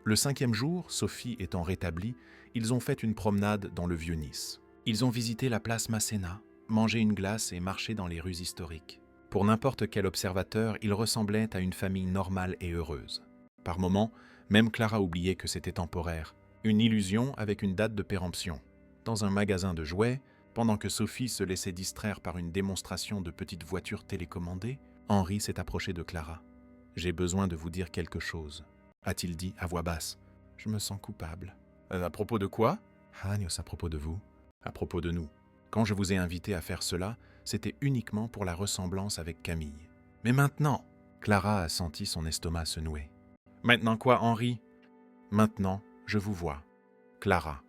Le 5e jour, Sophie étant rétablie, ils ont fait une promenade dans le Vieux-Nice. Ils ont visité la place Masséna, mangé une glace et marché dans les rues historiques. Pour n'importe quel observateur, ils ressemblaient à une famille normale et heureuse. Par moments, même Clara oubliait que c'était temporaire, une illusion avec une date de péremption. Dans un magasin de jouets, pendant que Sophie se laissait distraire par une démonstration de petites voitures télécommandées, Henri s'est approché de Clara. « J'ai besoin de vous dire quelque chose », a-t-il dit à voix basse. « Je me sens coupable. »« À propos de quoi ?»« Agnos, à propos de vous. À propos de nous. Quand je vous ai invité à faire cela, c'était uniquement pour la ressemblance avec Camille. Mais maintenant !» Clara a senti son estomac se nouer. « Maintenant quoi, Henri ?»« Maintenant, je vous vois. Clara. »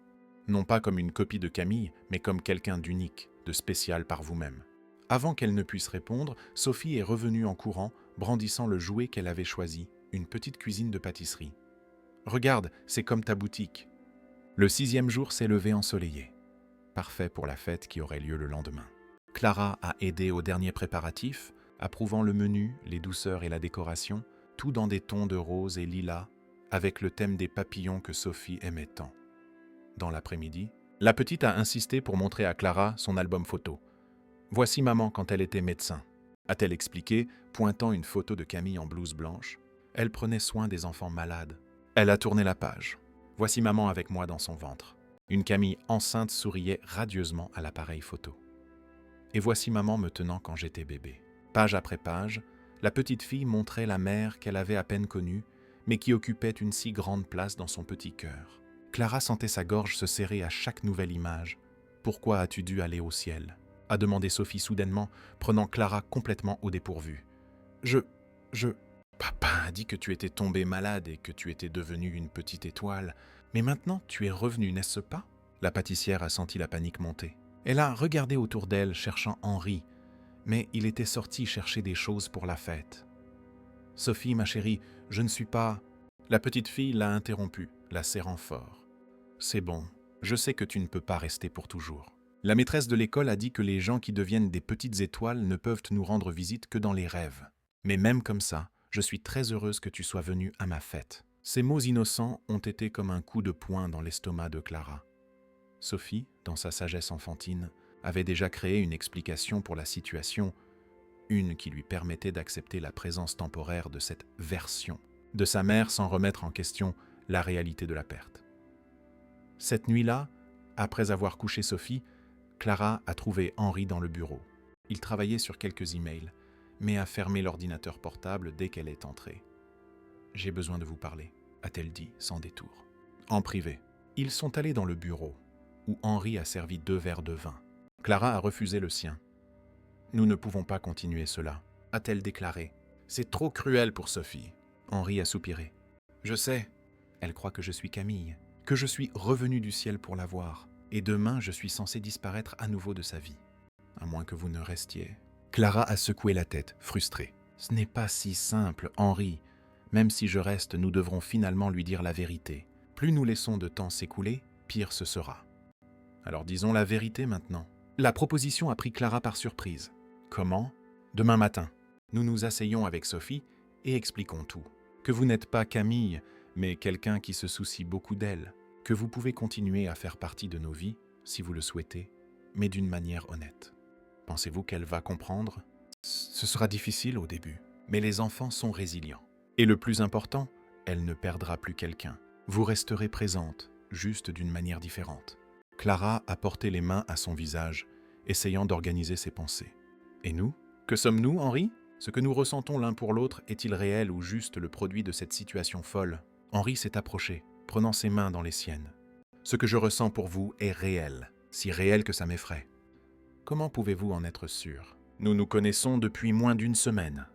non pas comme une copie de Camille, mais comme quelqu'un d'unique, de spécial par vous-même. Avant qu'elle ne puisse répondre, Sophie est revenue en courant, brandissant le jouet qu'elle avait choisi, une petite cuisine de pâtisserie. « Regarde, c'est comme ta boutique. » Le 6e jour s'est levé ensoleillé. Parfait pour la fête qui aurait lieu le lendemain. Clara a aidé aux derniers préparatifs, approuvant le menu, les douceurs et la décoration, tout dans des tons de rose et lilas, avec le thème des papillons que Sophie aimait tant. Dans l'après-midi, la petite a insisté pour montrer à Clara son album photo. « Voici maman quand elle était médecin », a-t-elle expliqué, pointant une photo de Camille en blouse blanche. Elle prenait soin des enfants malades. Elle a tourné la page. « Voici maman avec moi dans son ventre ». Une Camille enceinte souriait radieusement à l'appareil photo. Et voici maman me tenant quand j'étais bébé. Page après page, la petite fille montrait la mère qu'elle avait à peine connue, mais qui occupait une si grande place dans son petit cœur. Clara sentait sa gorge se serrer à chaque nouvelle image. « Pourquoi as-tu dû aller au ciel ?» a demandé Sophie soudainement, prenant Clara complètement au dépourvu. Je... Papa a dit que tu étais tombée malade et que tu étais devenue une petite étoile. Mais maintenant, tu es revenue, n'est-ce pas ?» La pâtissière a senti la panique monter. Elle a regardé autour d'elle, cherchant Henri, mais il était sorti chercher des choses pour la fête. « Sophie, ma chérie, je ne suis pas... » La petite fille l'a interrompue, la serrant fort. « C'est bon, je sais que tu ne peux pas rester pour toujours. La maîtresse de l'école a dit que les gens qui deviennent des petites étoiles ne peuvent nous rendre visite que dans les rêves. Mais même comme ça, je suis très heureuse que tu sois venue à ma fête. » Ces mots innocents ont été comme un coup de poing dans l'estomac de Clara. Sophie, dans sa sagesse enfantine, avait déjà créé une explication pour la situation, une qui lui permettait d'accepter la présence temporaire de cette version de sa mère sans remettre en question la réalité de la perte. Cette nuit-là, après avoir couché Sophie, Clara a trouvé Henri dans le bureau. Il travaillait sur quelques emails, mais a fermé l'ordinateur portable dès qu'elle est entrée. « J'ai besoin de vous parler », a-t-elle dit sans détour. En privé, ils sont allés dans le bureau, où Henri a servi 2 verres de vin. Clara a refusé le sien. « Nous ne pouvons pas continuer cela », a-t-elle déclaré. « C'est trop cruel pour Sophie. » Henri a soupiré. « Je sais. Elle croit que je suis Camille, que je suis revenu du ciel pour la voir, et demain je suis censé disparaître à nouveau de sa vie. À moins que vous ne restiez. » Clara a secoué la tête, frustrée. « Ce n'est pas si simple, Henri. Même si je reste, nous devrons finalement lui dire la vérité. Plus nous laissons de temps s'écouler, pire ce sera. » Alors disons la vérité maintenant. La proposition a pris Clara par surprise. Comment ? Demain matin, nous nous asseyons avec Sophie et expliquons tout. Que vous n'êtes pas Camille, mais quelqu'un qui se soucie beaucoup d'elle. Que vous pouvez continuer à faire partie de nos vies, si vous le souhaitez, mais d'une manière honnête. Pensez-vous qu'elle va comprendre ? Ce sera difficile au début, mais les enfants sont résilients. Et le plus important, elle ne perdra plus quelqu'un. Vous resterez présente, juste d'une manière différente. Clara a porté les mains à son visage, essayant d'organiser ses pensées. Et nous ? Que sommes-nous, Henri ? Ce que nous ressentons l'un pour l'autre est-il réel ou juste le produit de cette situation folle ? Henri s'est approché, prenant ses mains dans les siennes. Ce que je ressens pour vous est réel, si réel que ça m'effraie. Comment pouvez-vous en être sûr ? Nous nous connaissons depuis moins d'1 semaine.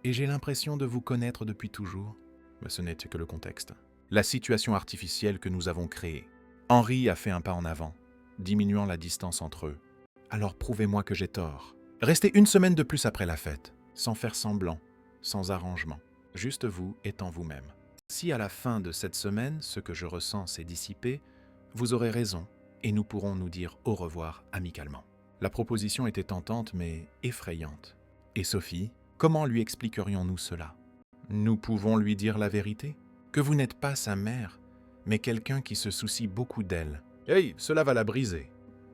Et j'ai l'impression de vous connaître depuis toujours. Mais ce n'était que le contexte. La situation artificielle que nous avons créée. Henri a fait un pas en avant, diminuant la distance entre eux. Alors prouvez-moi que j'ai tort. Restez 1 semaine de plus après la fête, sans faire semblant, sans arrangement, juste vous étant vous-même. Si à la fin de cette semaine, ce que je ressens s'est dissipé, vous aurez raison et nous pourrons nous dire au revoir amicalement. La proposition était tentante mais effrayante. Et Sophie, comment lui expliquerions-nous cela ? Nous pouvons lui dire la vérité ? Que vous n'êtes pas sa mère, mais quelqu'un qui se soucie beaucoup d'elle. Hey, cela va la briser.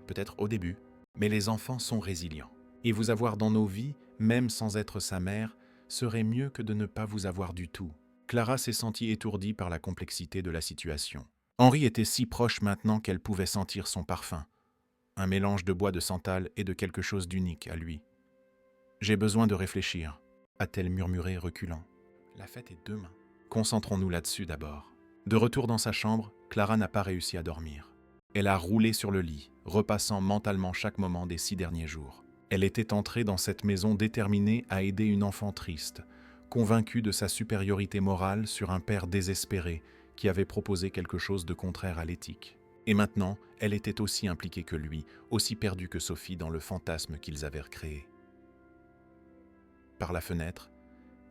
Peut-être au début, mais les enfants sont résilients. Et vous avoir dans nos vies, même sans être sa mère, serait mieux que de ne pas vous avoir du tout. Clara s'est sentie étourdie par la complexité de la situation. Henri était si proche maintenant qu'elle pouvait sentir son parfum. Un mélange de bois de santal et de quelque chose d'unique à lui. « J'ai besoin de réfléchir », a-t-elle murmuré reculant. « La fête est demain. Concentrons-nous là-dessus d'abord. » De retour dans sa chambre, Clara n'a pas réussi à dormir. Elle a roulé sur le lit, repassant mentalement chaque moment des 6 derniers jours. Elle était entrée dans cette maison déterminée à aider une enfant triste, convaincue de sa supériorité morale sur un père désespéré qui avait proposé quelque chose de contraire à l'éthique. Et maintenant, elle était aussi impliquée que lui, aussi perdue que Sophie dans le fantasme qu'ils avaient recréé. Par la fenêtre,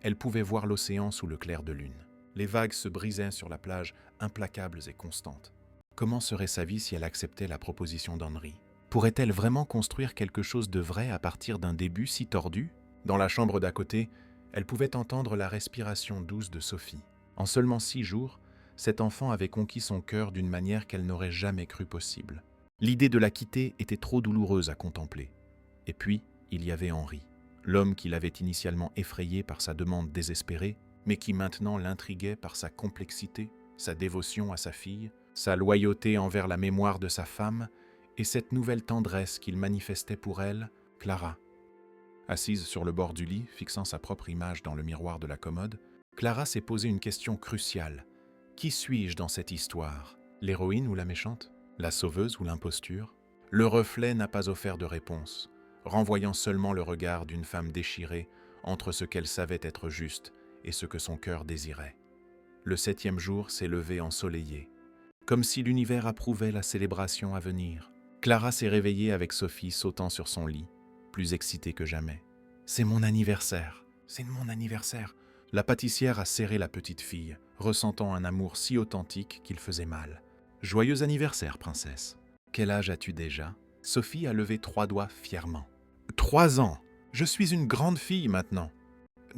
elle pouvait voir l'océan sous le clair de lune. Les vagues se brisaient sur la plage, implacables et constantes. Comment serait sa vie si elle acceptait la proposition d'Henri? Pourrait-elle vraiment construire quelque chose de vrai à partir d'un début si tordu? Dans la chambre d'à côté, elle pouvait entendre la respiration douce de Sophie. En seulement 6 jours, cet enfant avait conquis son cœur d'une manière qu'elle n'aurait jamais cru possible. L'idée de la quitter était trop douloureuse à contempler. Et puis, il y avait Henri, l'homme qui l'avait initialement effrayée par sa demande désespérée, mais qui maintenant l'intriguait par sa complexité, sa dévotion à sa fille, sa loyauté envers la mémoire de sa femme et cette nouvelle tendresse qu'il manifestait pour elle, Clara. Assise sur le bord du lit, fixant sa propre image dans le miroir de la commode, Clara s'est posé une question cruciale. Qui suis-je dans cette histoire? L'héroïne ou la méchante? La sauveuse ou l'imposture? Le reflet n'a pas offert de réponse, renvoyant seulement le regard d'une femme déchirée entre ce qu'elle savait être juste et ce que son cœur désirait. Le 7e jour s'est levé ensoleillé, comme si l'univers approuvait la célébration à venir. Clara s'est réveillée avec Sophie sautant sur son lit, plus excitée que jamais. « C'est mon anniversaire, c'est mon anniversaire !» La pâtissière a serré la petite fille, ressentant un amour si authentique qu'il faisait mal. « Joyeux anniversaire, princesse !»« Quel âge as-tu déjà ?» Sophie a levé 3 doigts fièrement. « 3 ans! Je suis une grande fille maintenant !»«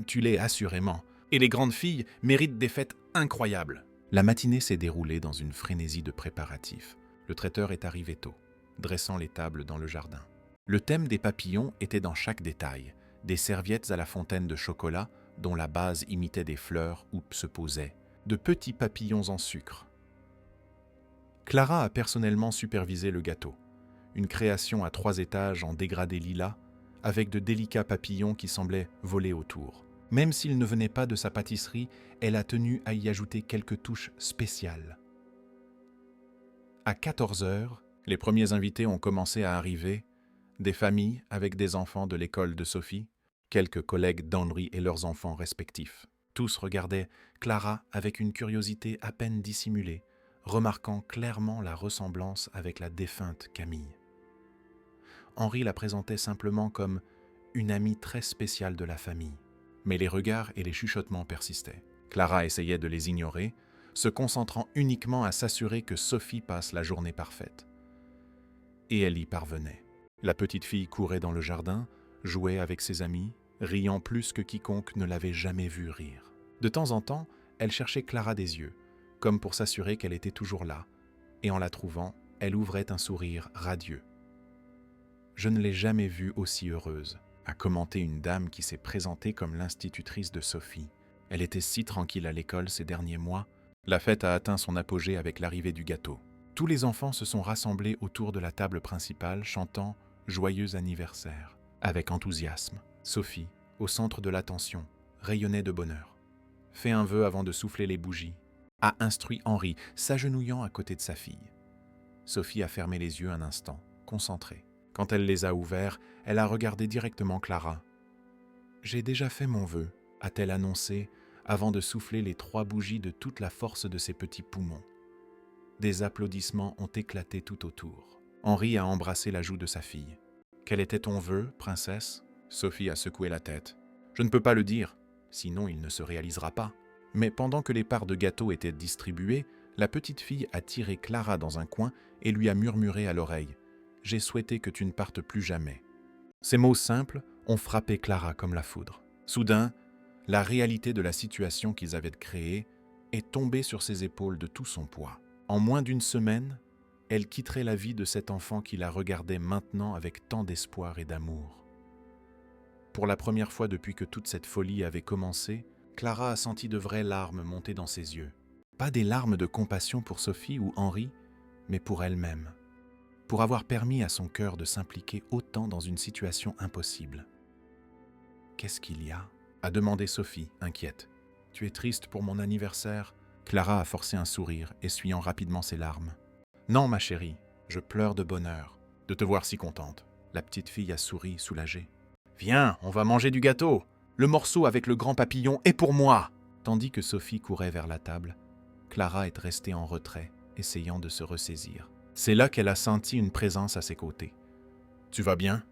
Tu l'es assurément, et les grandes filles méritent des fêtes incroyables !» La matinée s'est déroulée dans une frénésie de préparatifs. Le traiteur est arrivé tôt, dressant les tables dans le jardin. Le thème des papillons était dans chaque détail, des serviettes à la fontaine de chocolat dont la base imitait des fleurs où se posaient, de petits papillons en sucre. Clara a personnellement supervisé le gâteau, une création à 3 étages en dégradé lilas, avec de délicats papillons qui semblaient voler autour. Même s'ils ne venaient pas de sa pâtisserie, elle a tenu à y ajouter quelques touches spéciales. À 14 heures, les premiers invités ont commencé à arriver, des familles avec des enfants de l'école de Sophie, quelques collègues d'Henri et leurs enfants respectifs. Tous regardaient Clara avec une curiosité à peine dissimulée, remarquant clairement la ressemblance avec la défunte Camille. Henri la présentait simplement comme une amie très spéciale de la famille. Mais les regards et les chuchotements persistaient. Clara essayait de les ignorer, se concentrant uniquement à s'assurer que Sophie passe la journée parfaite. Et elle y parvenait. La petite fille courait dans le jardin, jouait avec ses amis, riant plus que quiconque ne l'avait jamais vue rire. De temps en temps, elle cherchait Clara des yeux, comme pour s'assurer qu'elle était toujours là, et en la trouvant, elle ouvrait un sourire radieux. « Je ne l'ai jamais vue aussi heureuse », a commenté une dame qui s'est présentée comme l'institutrice de Sophie. Elle était si tranquille à l'école ces derniers mois. La fête a atteint son apogée avec l'arrivée du gâteau. Tous les enfants se sont rassemblés autour de la table principale, chantant « Joyeux anniversaire » avec enthousiasme. Sophie, au centre de l'attention, rayonnait de bonheur. Fait un vœu avant de souffler les bougies. A instruit Henri, s'agenouillant à côté de sa fille. Sophie a fermé les yeux un instant, concentrée. Quand elle les a ouverts, elle a regardé directement Clara. « J'ai déjà fait mon vœu », a-t-elle annoncé, avant de souffler les 3 bougies de toute la force de ses petits poumons. Des applaudissements ont éclaté tout autour. Henri a embrassé la joue de sa fille. « Quel était ton vœu, princesse ?» Sophie a secoué la tête. « Je ne peux pas le dire, sinon il ne se réalisera pas. » Mais pendant que les parts de gâteau étaient distribuées, la petite fille a tiré Clara dans un coin et lui a murmuré à l'oreille. « J'ai souhaité que tu ne partes plus jamais. » Ces mots simples ont frappé Clara comme la foudre. Soudain, la réalité de la situation qu'ils avaient créée est tombée sur ses épaules de tout son poids. En moins d'1 semaine, elle quitterait la vie de cet enfant qui la regardait maintenant avec tant d'espoir et d'amour. Pour la première fois depuis que toute cette folie avait commencé, Clara a senti de vraies larmes monter dans ses yeux. Pas des larmes de compassion pour Sophie ou Henri, mais pour elle-même. Pour avoir permis à son cœur de s'impliquer autant dans une situation impossible. « Qu'est-ce qu'il y a ?» a demandé Sophie, inquiète. « Tu es triste pour mon anniversaire ?» Clara a forcé un sourire, essuyant rapidement ses larmes. « Non, ma chérie, je pleure de bonheur, de te voir si contente. » La petite fille a souri, soulagée. « Viens, on va manger du gâteau. Le morceau avec le grand papillon est pour moi !» Tandis que Sophie courait vers la table, Clara est restée en retrait, essayant de se ressaisir. C'est là qu'elle a senti une présence à ses côtés. « Tu vas bien ?»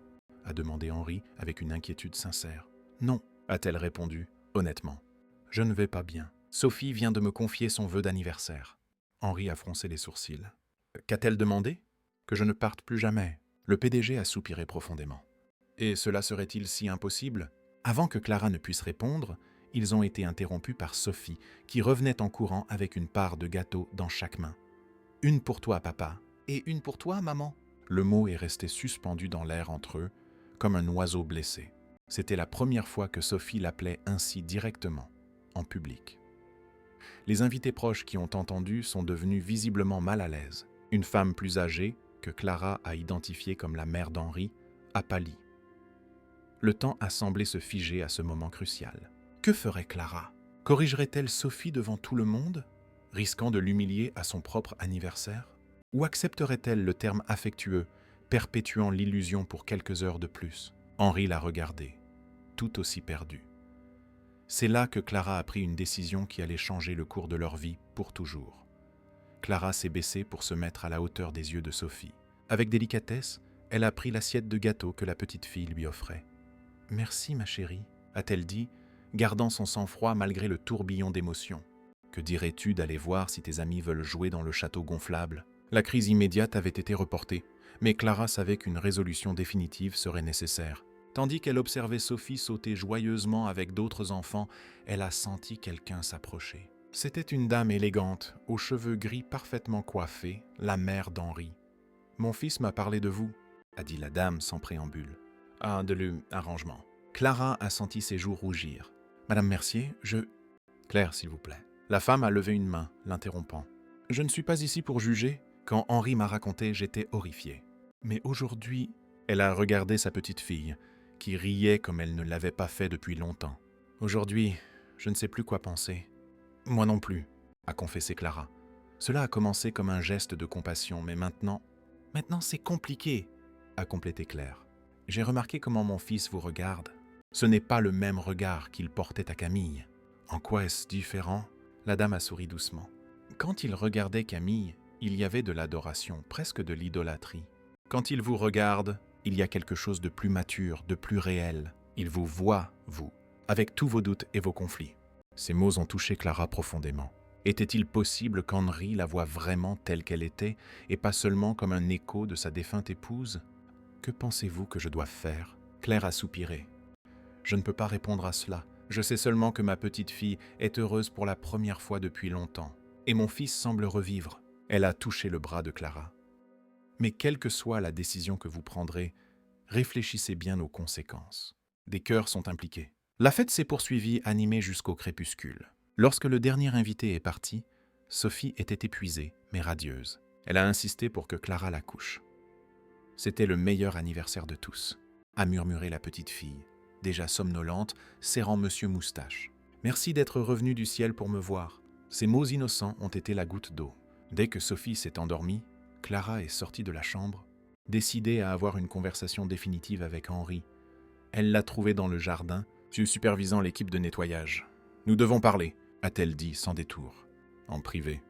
a demandé Henri avec une inquiétude sincère. « Non » a-t-elle répondu, honnêtement. « Je ne vais pas bien. Sophie vient de me confier son vœu d'anniversaire. » Henri a froncé les sourcils. « Qu'a-t-elle demandé ? » ?»« Que je ne parte plus jamais. » Le PDG a soupiré profondément. « Et cela serait-il si impossible ?» Avant que Clara ne puisse répondre, ils ont été interrompus par Sophie, qui revenait en courant avec une part de gâteau dans chaque main. « Une pour toi, papa. Et une pour toi, maman. » Le mot est resté suspendu dans l'air entre eux, comme un oiseau blessé. C'était la première fois que Sophie l'appelait ainsi directement, en public. Les invités proches qui ont entendu sont devenus visiblement mal à l'aise. Une femme plus âgée, que Clara a identifiée comme la mère d'Henri, a pâli. Le temps a semblé se figer à ce moment crucial. Que ferait Clara ? Corrigerait-elle Sophie devant tout le monde, risquant de l'humilier à son propre anniversaire ? Ou accepterait-elle le terme affectueux, perpétuant l'illusion pour quelques heures de plus ? Henri l'a regardée, tout aussi perdue. C'est là que Clara a pris une décision qui allait changer le cours de leur vie pour toujours. Clara s'est baissée pour se mettre à la hauteur des yeux de Sophie. Avec délicatesse, elle a pris l'assiette de gâteau que la petite fille lui offrait. « Merci, ma chérie », a-t-elle dit, gardant son sang-froid malgré le tourbillon d'émotions. « Que dirais-tu d'aller voir si tes amis veulent jouer dans le château gonflable ?» La crise immédiate avait été reportée, mais Clara savait qu'une résolution définitive serait nécessaire. Tandis qu'elle observait Sophie sauter joyeusement avec d'autres enfants, elle a senti quelqu'un s'approcher. C'était une dame élégante, aux cheveux gris parfaitement coiffés, la mère d'Henri. « Mon fils m'a parlé de vous », a dit la dame sans préambule. « Ah, de l'arrangement. » Clara a senti ses joues rougir. « Madame Mercier, je... » « Claire, s'il vous plaît. » La femme a levé une main, l'interrompant. « Je ne suis pas ici pour juger. Quand Henri m'a raconté, j'étais horrifiée. Mais aujourd'hui... » Elle a regardé sa petite fille, qui riait comme elle ne l'avait pas fait depuis longtemps. « Aujourd'hui, je ne sais plus quoi penser. »« Moi non plus, » a confessé Clara. Cela a commencé comme un geste de compassion, mais maintenant... « Maintenant, c'est compliqué, » a complété Claire. « J'ai remarqué comment mon fils vous regarde. Ce n'est pas le même regard qu'il portait à Camille. » « En quoi est-ce différent ?» La dame a souri doucement. Quand il regardait Camille, il y avait de l'adoration, presque de l'idolâtrie. Quand il vous regarde, il y a quelque chose de plus mature, de plus réel. Il vous voit, vous, avec tous vos doutes et vos conflits. Ces mots ont touché Clara profondément. Était-il possible qu'Henri la voie vraiment telle qu'elle était, et pas seulement comme un écho de sa défunte épouse ? Que pensez-vous que je dois faire ? Claire a soupiré. Je ne peux pas répondre à cela. Je sais seulement que ma petite fille est heureuse pour la première fois depuis longtemps. Et mon fils semble revivre. Elle a touché le bras de Clara. Mais quelle que soit la décision que vous prendrez, réfléchissez bien aux conséquences. Des cœurs sont impliqués. La fête s'est poursuivie, animée jusqu'au crépuscule. Lorsque le dernier invité est parti, Sophie était épuisée, mais radieuse. Elle a insisté pour que Clara la couche. C'était le meilleur anniversaire de tous, a murmuré la petite fille, déjà somnolente, serrant Monsieur Moustache. « Merci d'être revenu du ciel pour me voir. » Ces mots innocents ont été la goutte d'eau. Dès que Sophie s'est endormie, Clara est sortie de la chambre, décidée à avoir une conversation définitive avec Henri. Elle l'a trouvé dans le jardin, supervisant l'équipe de nettoyage. « Nous devons parler », a-t-elle dit sans détour, en privé.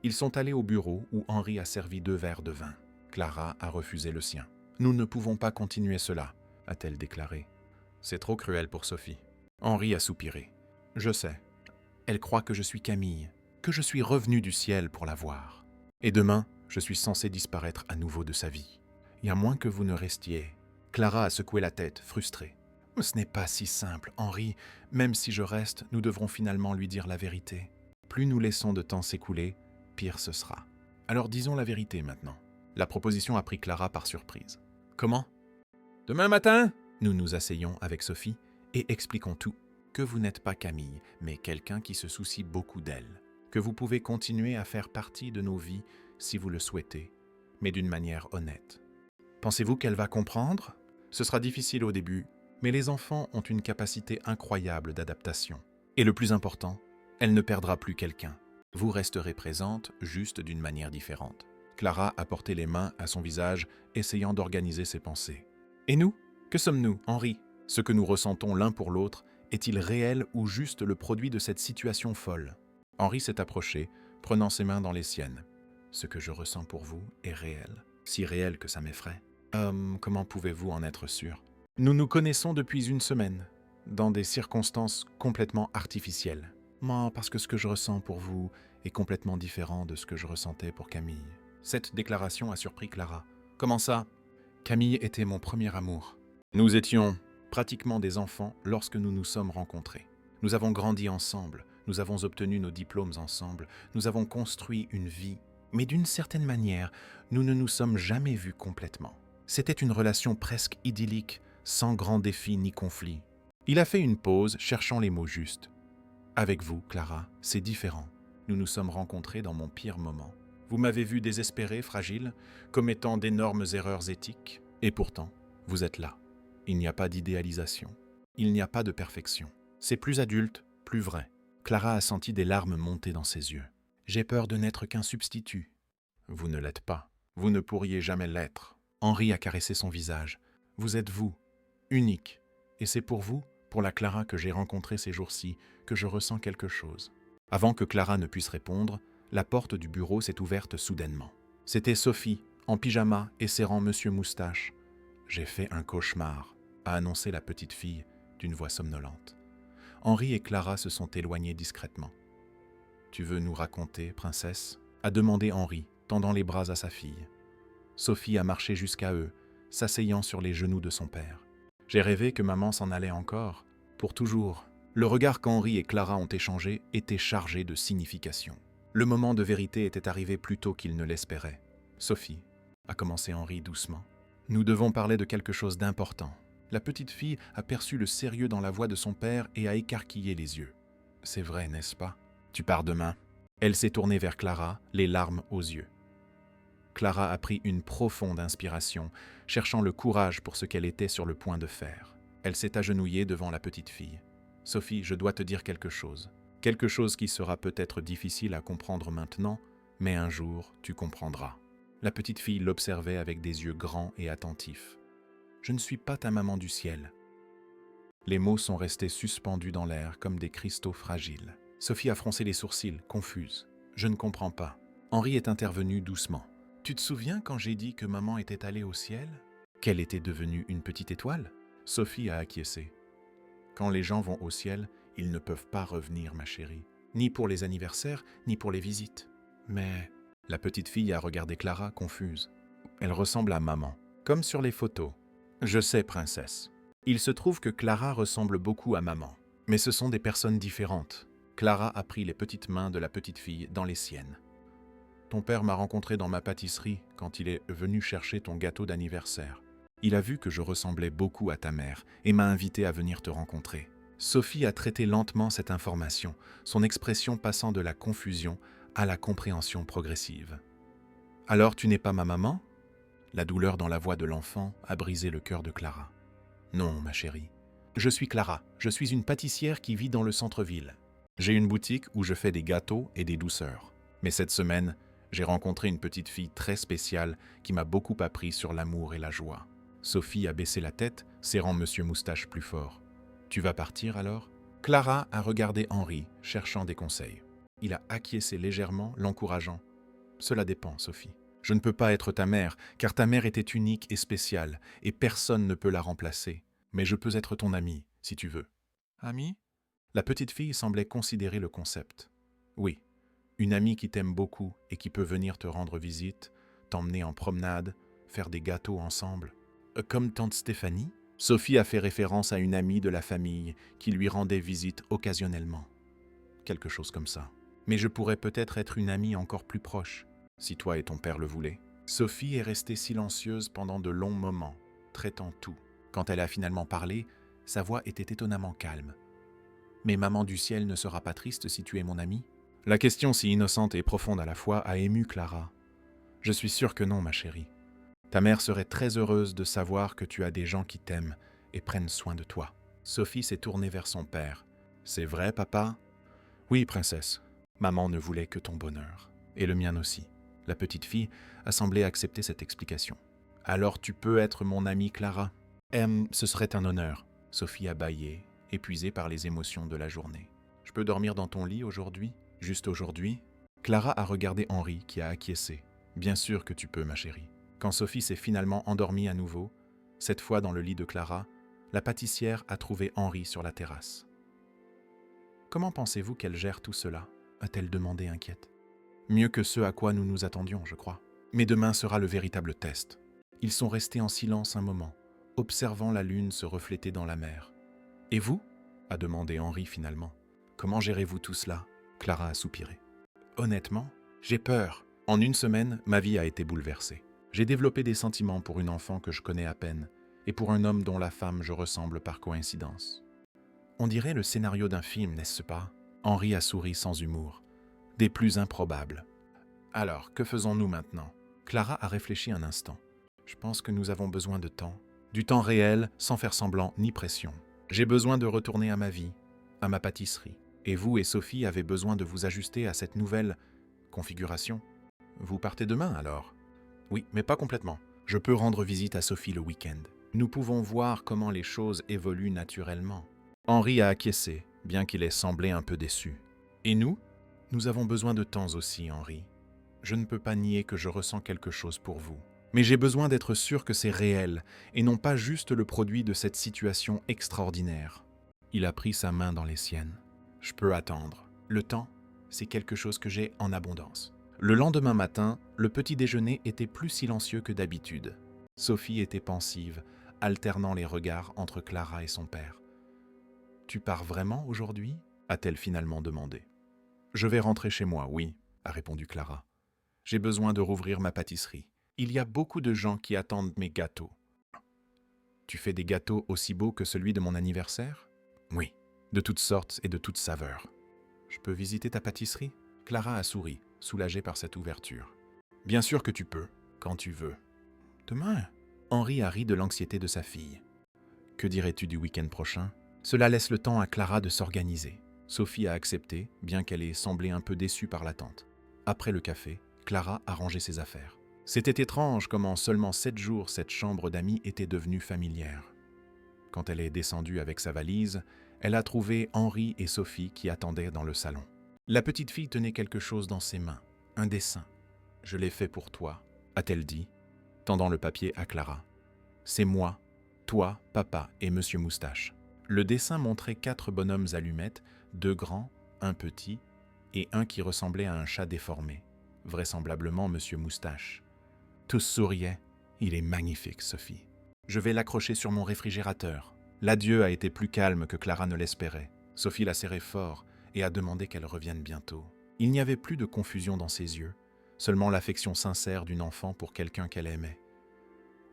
Ils sont allés au bureau où Henri a servi 2 verres de vin. Clara a refusé le sien. « Nous ne pouvons pas continuer cela », a-t-elle déclaré. C'est trop cruel pour Sophie. Henri a soupiré. « Je sais. Elle croit que je suis Camille, que je suis revenu du ciel pour la voir. Et demain, je suis censé disparaître à nouveau de sa vie. Et à moins que vous ne restiez... » Clara a secoué la tête, frustrée. « Ce n'est pas si simple, Henri. Même si je reste, nous devrons finalement lui dire la vérité. Plus nous laissons de temps s'écouler, pire ce sera. Alors disons la vérité maintenant. » La proposition a pris Clara par surprise. « Comment ? Demain matin ? » Nous nous asseyons avec Sophie et expliquons tout. Que vous n'êtes pas Camille, mais quelqu'un qui se soucie beaucoup d'elle. Que vous pouvez continuer à faire partie de nos vies si vous le souhaitez, mais d'une manière honnête. Pensez-vous qu'elle va comprendre ? Ce sera difficile au début, mais les enfants ont une capacité incroyable d'adaptation. Et le plus important, elle ne perdra plus quelqu'un. Vous resterez présente, juste d'une manière différente. Clara a porté les mains à son visage, essayant d'organiser ses pensées. Et nous ? Que sommes-nous, Henri ? Ce que nous ressentons l'un pour l'autre est-il réel ou juste le produit de cette situation folle ? Henri s'est approché, prenant ses mains dans les siennes. Ce que je ressens pour vous est réel, si réel que ça m'effraie. Comment pouvez-vous en être sûr? Nous nous connaissons depuis une semaine, dans des circonstances complètement artificielles. Moi, parce que ce que je ressens pour vous est complètement différent de ce que je ressentais pour Camille. Cette déclaration a surpris Clara. Comment ça? Camille était mon premier amour. Nous étions pratiquement des enfants lorsque nous nous sommes rencontrés. Nous avons grandi ensemble, nous avons obtenu nos diplômes ensemble, nous avons construit une vie. Mais d'une certaine manière, nous ne nous sommes jamais vus complètement. C'était une relation presque idyllique, sans grands défis ni conflits. Il a fait une pause, cherchant les mots justes. Avec vous, Clara, c'est différent. Nous nous sommes rencontrés dans mon pire moment. Vous m'avez vu désespéré, fragile, commettant d'énormes erreurs éthiques. Et pourtant, vous êtes là. Il n'y a pas d'idéalisation. Il n'y a pas de perfection. C'est plus adulte, plus vrai. Clara a senti des larmes monter dans ses yeux. J'ai peur de n'être qu'un substitut. Vous ne l'êtes pas. Vous ne pourriez jamais l'être. Henri a caressé son visage. Vous êtes vous, unique. Et c'est pour vous, pour la Clara que j'ai rencontrée ces jours-ci, que je ressens quelque chose. Avant que Clara ne puisse répondre, la porte du bureau s'est ouverte soudainement. C'était Sophie, en pyjama et serrant Monsieur Moustache. « J'ai fait un cauchemar », a annoncé la petite fille d'une voix somnolente. Henri et Clara se sont éloignés discrètement. « Tu veux nous raconter, princesse ?» a demandé Henri, tendant les bras à sa fille. Sophie a marché jusqu'à eux, s'asseyant sur les genoux de son père. « J'ai rêvé que maman s'en allait encore, pour toujours. » Le regard qu'Henri et Clara ont échangé était chargé de signification. Le moment de vérité était arrivé plus tôt qu'ils ne l'espéraient. « Sophie, » a commencé Henri doucement, « nous devons parler de quelque chose d'important. » La petite fille a perçu le sérieux dans la voix de son père et a écarquillé les yeux. « C'est vrai, n'est-ce pas? Tu pars demain. » Elle s'est tournée vers Clara, les larmes aux yeux. Clara a pris une profonde inspiration, cherchant le courage pour ce qu'elle était sur le point de faire. Elle s'est agenouillée devant la petite fille. « Sophie, je dois te dire quelque chose. Quelque chose qui sera peut-être difficile à comprendre maintenant, mais un jour, tu comprendras. » La petite fille l'observait avec des yeux grands et attentifs. « Je ne suis pas ta maman du ciel. » Les mots sont restés suspendus dans l'air comme des cristaux fragiles. Sophie a froncé les sourcils, confuse. « Je ne comprends pas. » Henri est intervenu doucement. « Tu te souviens quand j'ai dit que maman était allée au ciel? Qu'elle était devenue une petite étoile? » Sophie a acquiescé. « Quand les gens vont au ciel, ils ne peuvent pas revenir, ma chérie. Ni pour les anniversaires, ni pour les visites. » Mais... La petite fille a regardé Clara, confuse. Elle ressemble à maman, comme sur les photos. « Je sais, princesse. Il se trouve que Clara ressemble beaucoup à maman. Mais ce sont des personnes différentes. » Clara a pris les petites mains de la petite fille dans les siennes. « Ton père m'a rencontré dans ma pâtisserie quand il est venu chercher ton gâteau d'anniversaire. Il a vu que je ressemblais beaucoup à ta mère et m'a invité à venir te rencontrer. » Sophie a traité lentement cette information, son expression passant de la confusion à la compréhension progressive. « Alors tu n'es pas ma maman ?» La douleur dans la voix de l'enfant a brisé le cœur de Clara. « Non, ma chérie. Je suis Clara, je suis une pâtissière qui vit dans le centre-ville. J'ai une boutique où je fais des gâteaux et des douceurs. Mais cette semaine, j'ai rencontré une petite fille très spéciale qui m'a beaucoup appris sur l'amour et la joie. » Sophie a baissé la tête, serrant Monsieur Moustache plus fort. « Tu vas partir alors ?» Clara a regardé Henri, cherchant des conseils. Il a acquiescé légèrement, l'encourageant. « Cela dépend, Sophie. Je ne peux pas être ta mère, car ta mère était unique et spéciale, et personne ne peut la remplacer. Mais je peux être ton amie, si tu veux. »« Amie ?» La petite fille semblait considérer le concept. « Oui, une amie qui t'aime beaucoup et qui peut venir te rendre visite, t'emmener en promenade, faire des gâteaux ensemble. Comme tante Stéphanie ?» Sophie a fait référence à une amie de la famille qui lui rendait visite occasionnellement. Quelque chose comme ça. Mais je pourrais peut-être être une amie encore plus proche, si toi et ton père le voulez. Sophie est restée silencieuse pendant de longs moments, traitant tout. Quand elle a finalement parlé, sa voix était étonnamment calme. « Mais maman du ciel ne sera pas triste si tu es mon amie ?» La question si innocente et profonde à la fois a ému Clara. « Je suis sûre que non, ma chérie. Ta mère serait très heureuse de savoir que tu as des gens qui t'aiment et prennent soin de toi. » Sophie s'est tournée vers son père. « C'est vrai, papa ? » « Oui, princesse. Maman ne voulait que ton bonheur. Et le mien aussi. » La petite fille a semblé accepter cette explication. « Alors tu peux être mon amie Clara ? » Ce serait un honneur. » Sophie a bâillé, épuisée par les émotions de la journée. « Je peux dormir dans ton lit aujourd'hui ? Juste aujourd'hui ? Clara a regardé Henri qui a acquiescé. « Bien sûr que tu peux, ma chérie. » Quand Sophie s'est finalement endormie à nouveau, cette fois dans le lit de Clara, la pâtissière a trouvé Henri sur la terrasse. « Comment pensez-vous qu'elle gère tout cela ?» a-t-elle demandé inquiète. « Mieux que ce à quoi nous nous attendions, je crois. Mais demain sera le véritable test. » Ils sont restés en silence un moment, observant la lune se refléter dans la mer. « Et vous ?» a demandé Henri finalement. « Comment gérez-vous tout cela ?» Clara a soupiré. « Honnêtement, j'ai peur. En une semaine, ma vie a été bouleversée. J'ai développé des sentiments pour une enfant que je connais à peine, et pour un homme dont la femme je ressemble par coïncidence. On dirait le scénario d'un film, n'est-ce pas ?» Henri a souri sans humour. « Des plus improbables. » Alors, que faisons-nous maintenant ? Clara a réfléchi un instant. « Je pense que nous avons besoin de temps. Du temps réel, sans faire semblant ni pression. J'ai besoin de retourner à ma vie, à ma pâtisserie. Et vous et Sophie avez besoin de vous ajuster à cette nouvelle configuration. Vous partez demain alors ? Oui, mais pas complètement. Je peux rendre visite à Sophie le week-end. Nous pouvons voir comment les choses évoluent naturellement. » Henri a acquiescé, bien qu'il ait semblé un peu déçu. « Et nous ? Nous avons besoin de temps aussi, Henri. Je ne peux pas nier que je ressens quelque chose pour vous. Mais j'ai besoin d'être sûr que c'est réel, et non pas juste le produit de cette situation extraordinaire. » Il a pris sa main dans les siennes. « Je peux attendre. Le temps, c'est quelque chose que j'ai en abondance. » Le lendemain matin, le petit déjeuner était plus silencieux que d'habitude. Sophie était pensive, alternant les regards entre Clara et son père. « Tu pars vraiment aujourd'hui ?» a-t-elle finalement demandé. « Je vais rentrer chez moi, oui, » a répondu Clara. « J'ai besoin de rouvrir ma pâtisserie. Il y a beaucoup de gens qui attendent mes gâteaux. » « Tu fais des gâteaux aussi beaux que celui de mon anniversaire ? » ?»« Oui, de toutes sortes et de toutes saveurs. »« Je peux visiter ta pâtisserie ?» Clara a souri, soulagée par cette ouverture. « Bien sûr que tu peux, quand tu veux. »« Demain ?» Henri a ri de l'anxiété de sa fille. « Que dirais-tu du week-end prochain ? » Cela laisse le temps à Clara de s'organiser. Sophie a accepté, bien qu'elle ait semblé un peu déçue par l'attente. Après le café, Clara a rangé ses affaires. C'était étrange comment en seulement 7 jours cette chambre d'amis était devenue familière. Quand elle est descendue avec sa valise, elle a trouvé Henri et Sophie qui attendaient dans le salon. La petite fille tenait quelque chose dans ses mains, un dessin. « Je l'ai fait pour toi », a-t-elle dit, tendant le papier à Clara. « C'est moi, toi, papa et Monsieur Moustache. » Le dessin montrait 4 bonhommes allumettes, 2 grands, un petit et un qui ressemblait à un chat déformé, vraisemblablement Monsieur Moustache. Tous souriaient. « Il est magnifique, Sophie. Je vais l'accrocher sur mon réfrigérateur. » L'adieu a été plus calme que Clara ne l'espérait. Sophie l'a serré fort et a demandé qu'elle revienne bientôt. Il n'y avait plus de confusion dans ses yeux, seulement l'affection sincère d'une enfant pour quelqu'un qu'elle aimait.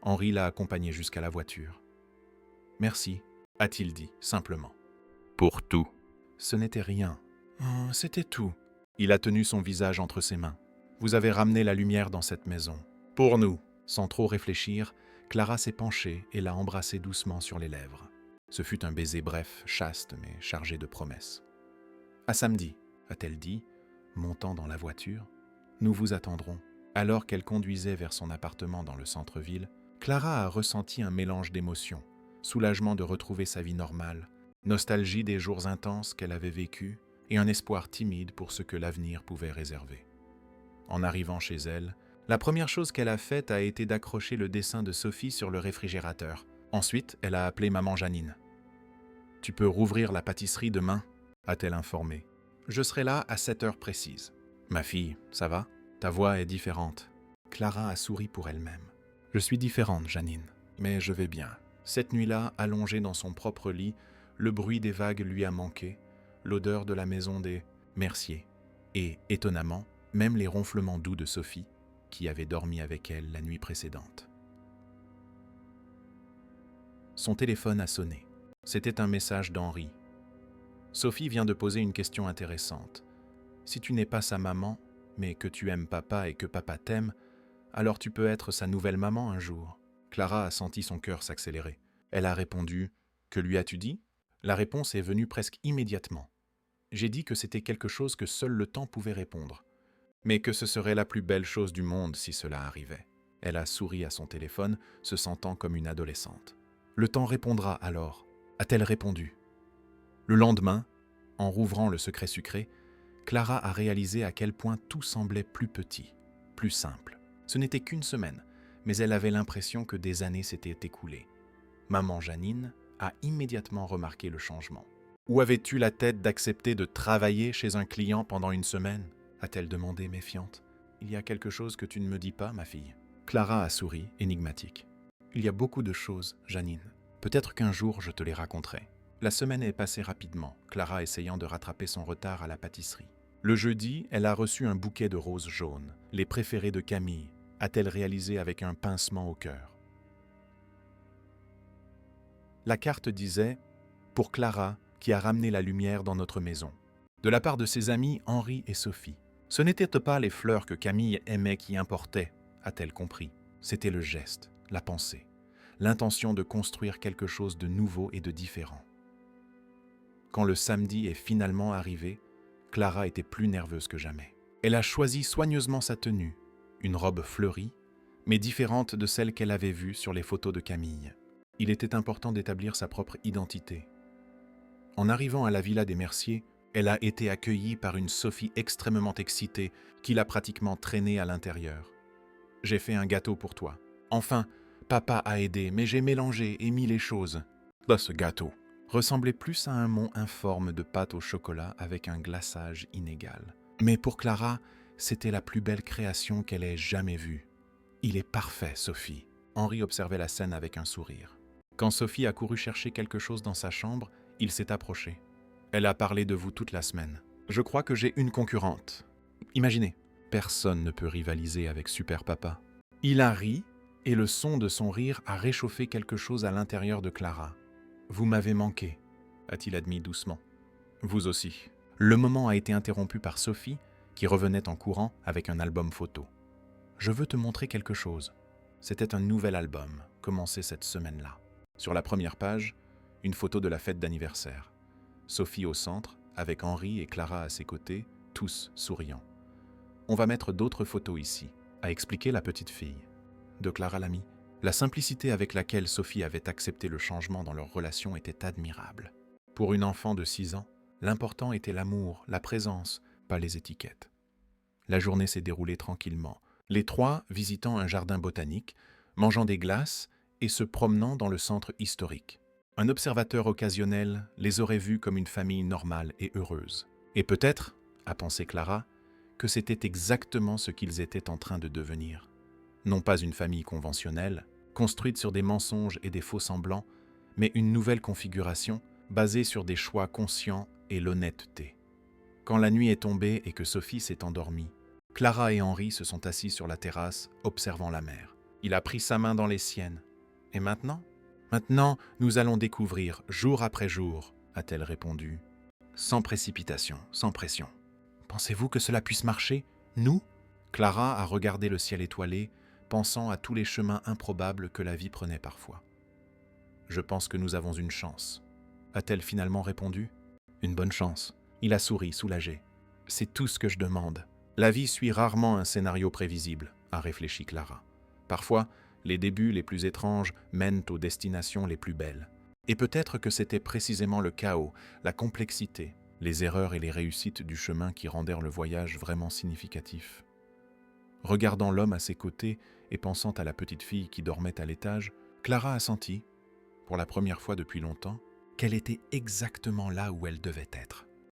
Henri l'a accompagnée jusqu'à la voiture. « Merci », a-t-il dit, simplement. « Pour tout. » Ce n'était rien. Oh, c'était tout. Il a tenu son visage entre ses mains. « Vous avez ramené la lumière dans cette maison. Pour nous. » Sans trop réfléchir, Clara s'est penchée et l'a embrassé doucement sur les lèvres. Ce fut un baiser bref, chaste, mais chargé de promesses. « À samedi, » a-t-elle dit, montant dans la voiture. « Nous vous attendrons. » Alors qu'elle conduisait vers son appartement dans le centre-ville, Clara a ressenti un mélange d'émotions, soulagement de retrouver sa vie normale, nostalgie des jours intenses qu'elle avait vécus et un espoir timide pour ce que l'avenir pouvait réserver. En arrivant chez elle, la première chose qu'elle a faite a été d'accrocher le dessin de Sophie sur le réfrigérateur. Ensuite, elle a appelé maman Janine. « Tu peux rouvrir la pâtisserie demain ?» a-t-elle informé. « Je serai là à 7 heures précises. »« Ma fille, ça va ? Ta voix est différente. » Clara a souri pour elle-même. « Je suis différente, Janine, mais je vais bien. » Cette nuit-là, allongée dans son propre lit, le bruit des vagues lui a manqué, l'odeur de la maison des Mercier, et, étonnamment, même les ronflements doux de Sophie, qui avait dormi avec elle la nuit précédente. Son téléphone a sonné. C'était un message d'Henri. « Sophie vient de poser une question intéressante. Si tu n'es pas sa maman, mais que tu aimes papa et que papa t'aime, alors tu peux être sa nouvelle maman un jour. » Clara a senti son cœur s'accélérer. Elle a répondu « Que lui as-tu dit ?» La réponse est venue presque immédiatement. J'ai dit que c'était quelque chose que seul le temps pouvait répondre, mais que ce serait la plus belle chose du monde si cela arrivait. Elle a souri à son téléphone, se sentant comme une adolescente. « Le temps répondra alors », a-t-elle répondu. Le lendemain, en rouvrant le secret sucré, Clara a réalisé à quel point tout semblait plus petit, plus simple. Ce n'était qu'une semaine, mais elle avait l'impression que des années s'étaient écoulées. Maman Janine a immédiatement remarqué le changement. « Où avais-tu la tête d'accepter de travailler chez un client pendant une semaine ?» a-t-elle demandé méfiante. « Il y a quelque chose que tu ne me dis pas, ma fille ?» Clara a souri, énigmatique. « Il y a beaucoup de choses, Janine. Peut-être qu'un jour je te les raconterai. » La semaine est passée rapidement, Clara essayant de rattraper son retard à la pâtisserie. Le jeudi, elle a reçu un bouquet de roses jaunes, les préférés de Camille, a-t-elle réalisé avec un pincement au cœur. La carte disait « Pour Clara, qui a ramené la lumière dans notre maison », de la part de ses amis Henri et Sophie. Ce n'étaient pas les fleurs que Camille aimait qui importaient, a-t-elle compris. C'était le geste, la pensée, l'intention de construire quelque chose de nouveau et de différent. Quand le samedi est finalement arrivé, Clara était plus nerveuse que jamais. Elle a choisi soigneusement sa tenue, une robe fleurie, mais différente de celle qu'elle avait vue sur les photos de Camille. Il était important d'établir sa propre identité. En arrivant à la villa des Merciers, elle a été accueillie par une Sophie extrêmement excitée qui l'a pratiquement traînée à l'intérieur. « J'ai fait un gâteau pour toi. Enfin, papa a aidé, mais j'ai mélangé et mis les choses. » Là, ce gâteau ressemblait plus à un mont informe de pâte au chocolat avec un glaçage inégal. Mais pour Clara, c'était la plus belle création qu'elle ait jamais vue. « Il est parfait, Sophie. » Henri observait la scène avec un sourire. Quand Sophie a couru chercher quelque chose dans sa chambre, il s'est approché. « Elle a parlé de vous toute la semaine. Je crois que j'ai une concurrente. Imaginez, personne ne peut rivaliser avec Super Papa. » Il a ri, et le son de son rire a réchauffé quelque chose à l'intérieur de Clara. « Vous m'avez manqué, » a-t-il admis doucement. « Vous aussi. » Le moment a été interrompu par Sophie, qui revenait en courant avec un album photo. « Je veux te montrer quelque chose. » C'était un nouvel album, commencé cette semaine-là. Sur la première page, une photo de la fête d'anniversaire. Sophie au centre, avec Henri et Clara à ses côtés, tous souriants. « On va mettre d'autres photos ici », a expliqué la petite fille. De Clara Lamy, la simplicité avec laquelle Sophie avait accepté le changement dans leur relation était admirable. Pour une enfant de 6 ans, l'important était l'amour, la présence, pas les étiquettes. La journée s'est déroulée tranquillement, les trois visitant un jardin botanique, mangeant des glaces et se promenant dans le centre historique. Un observateur occasionnel les aurait vus comme une famille normale et heureuse. Et peut-être, a pensé Clara, que c'était exactement ce qu'ils étaient en train de devenir. Non pas une famille conventionnelle, construite sur des mensonges et des faux-semblants, mais une nouvelle configuration basée sur des choix conscients et l'honnêteté. Quand la nuit est tombée et que Sophie s'est endormie, Clara et Henri se sont assis sur la terrasse, observant la mer. Il a pris sa main dans les siennes. « Et maintenant ? » « Maintenant, nous allons découvrir, jour après jour, » a-t-elle répondu. Sans précipitation, sans pression. « Pensez-vous que cela puisse marcher, nous ?» Clara a regardé le ciel étoilé, pensant à tous les chemins improbables que la vie prenait parfois. « Je pense que nous avons une chance. » A-t-elle finalement répondu. « Une bonne chance. » Il a souri, soulagé. « C'est tout ce que je demande. La vie suit rarement un scénario prévisible, » a réfléchi Clara. Parfois, les débuts les plus étranges mènent aux destinations les plus belles. Et peut-être que c'était précisément le chaos, la complexité, les erreurs et les réussites du chemin qui rendèrent le voyage vraiment significatif. Regardant l'homme à ses côtés et pensant à la petite fille qui dormait à l'étage, Clara a senti, pour la première fois depuis longtemps, qu'elle était exactement là où elle devait être.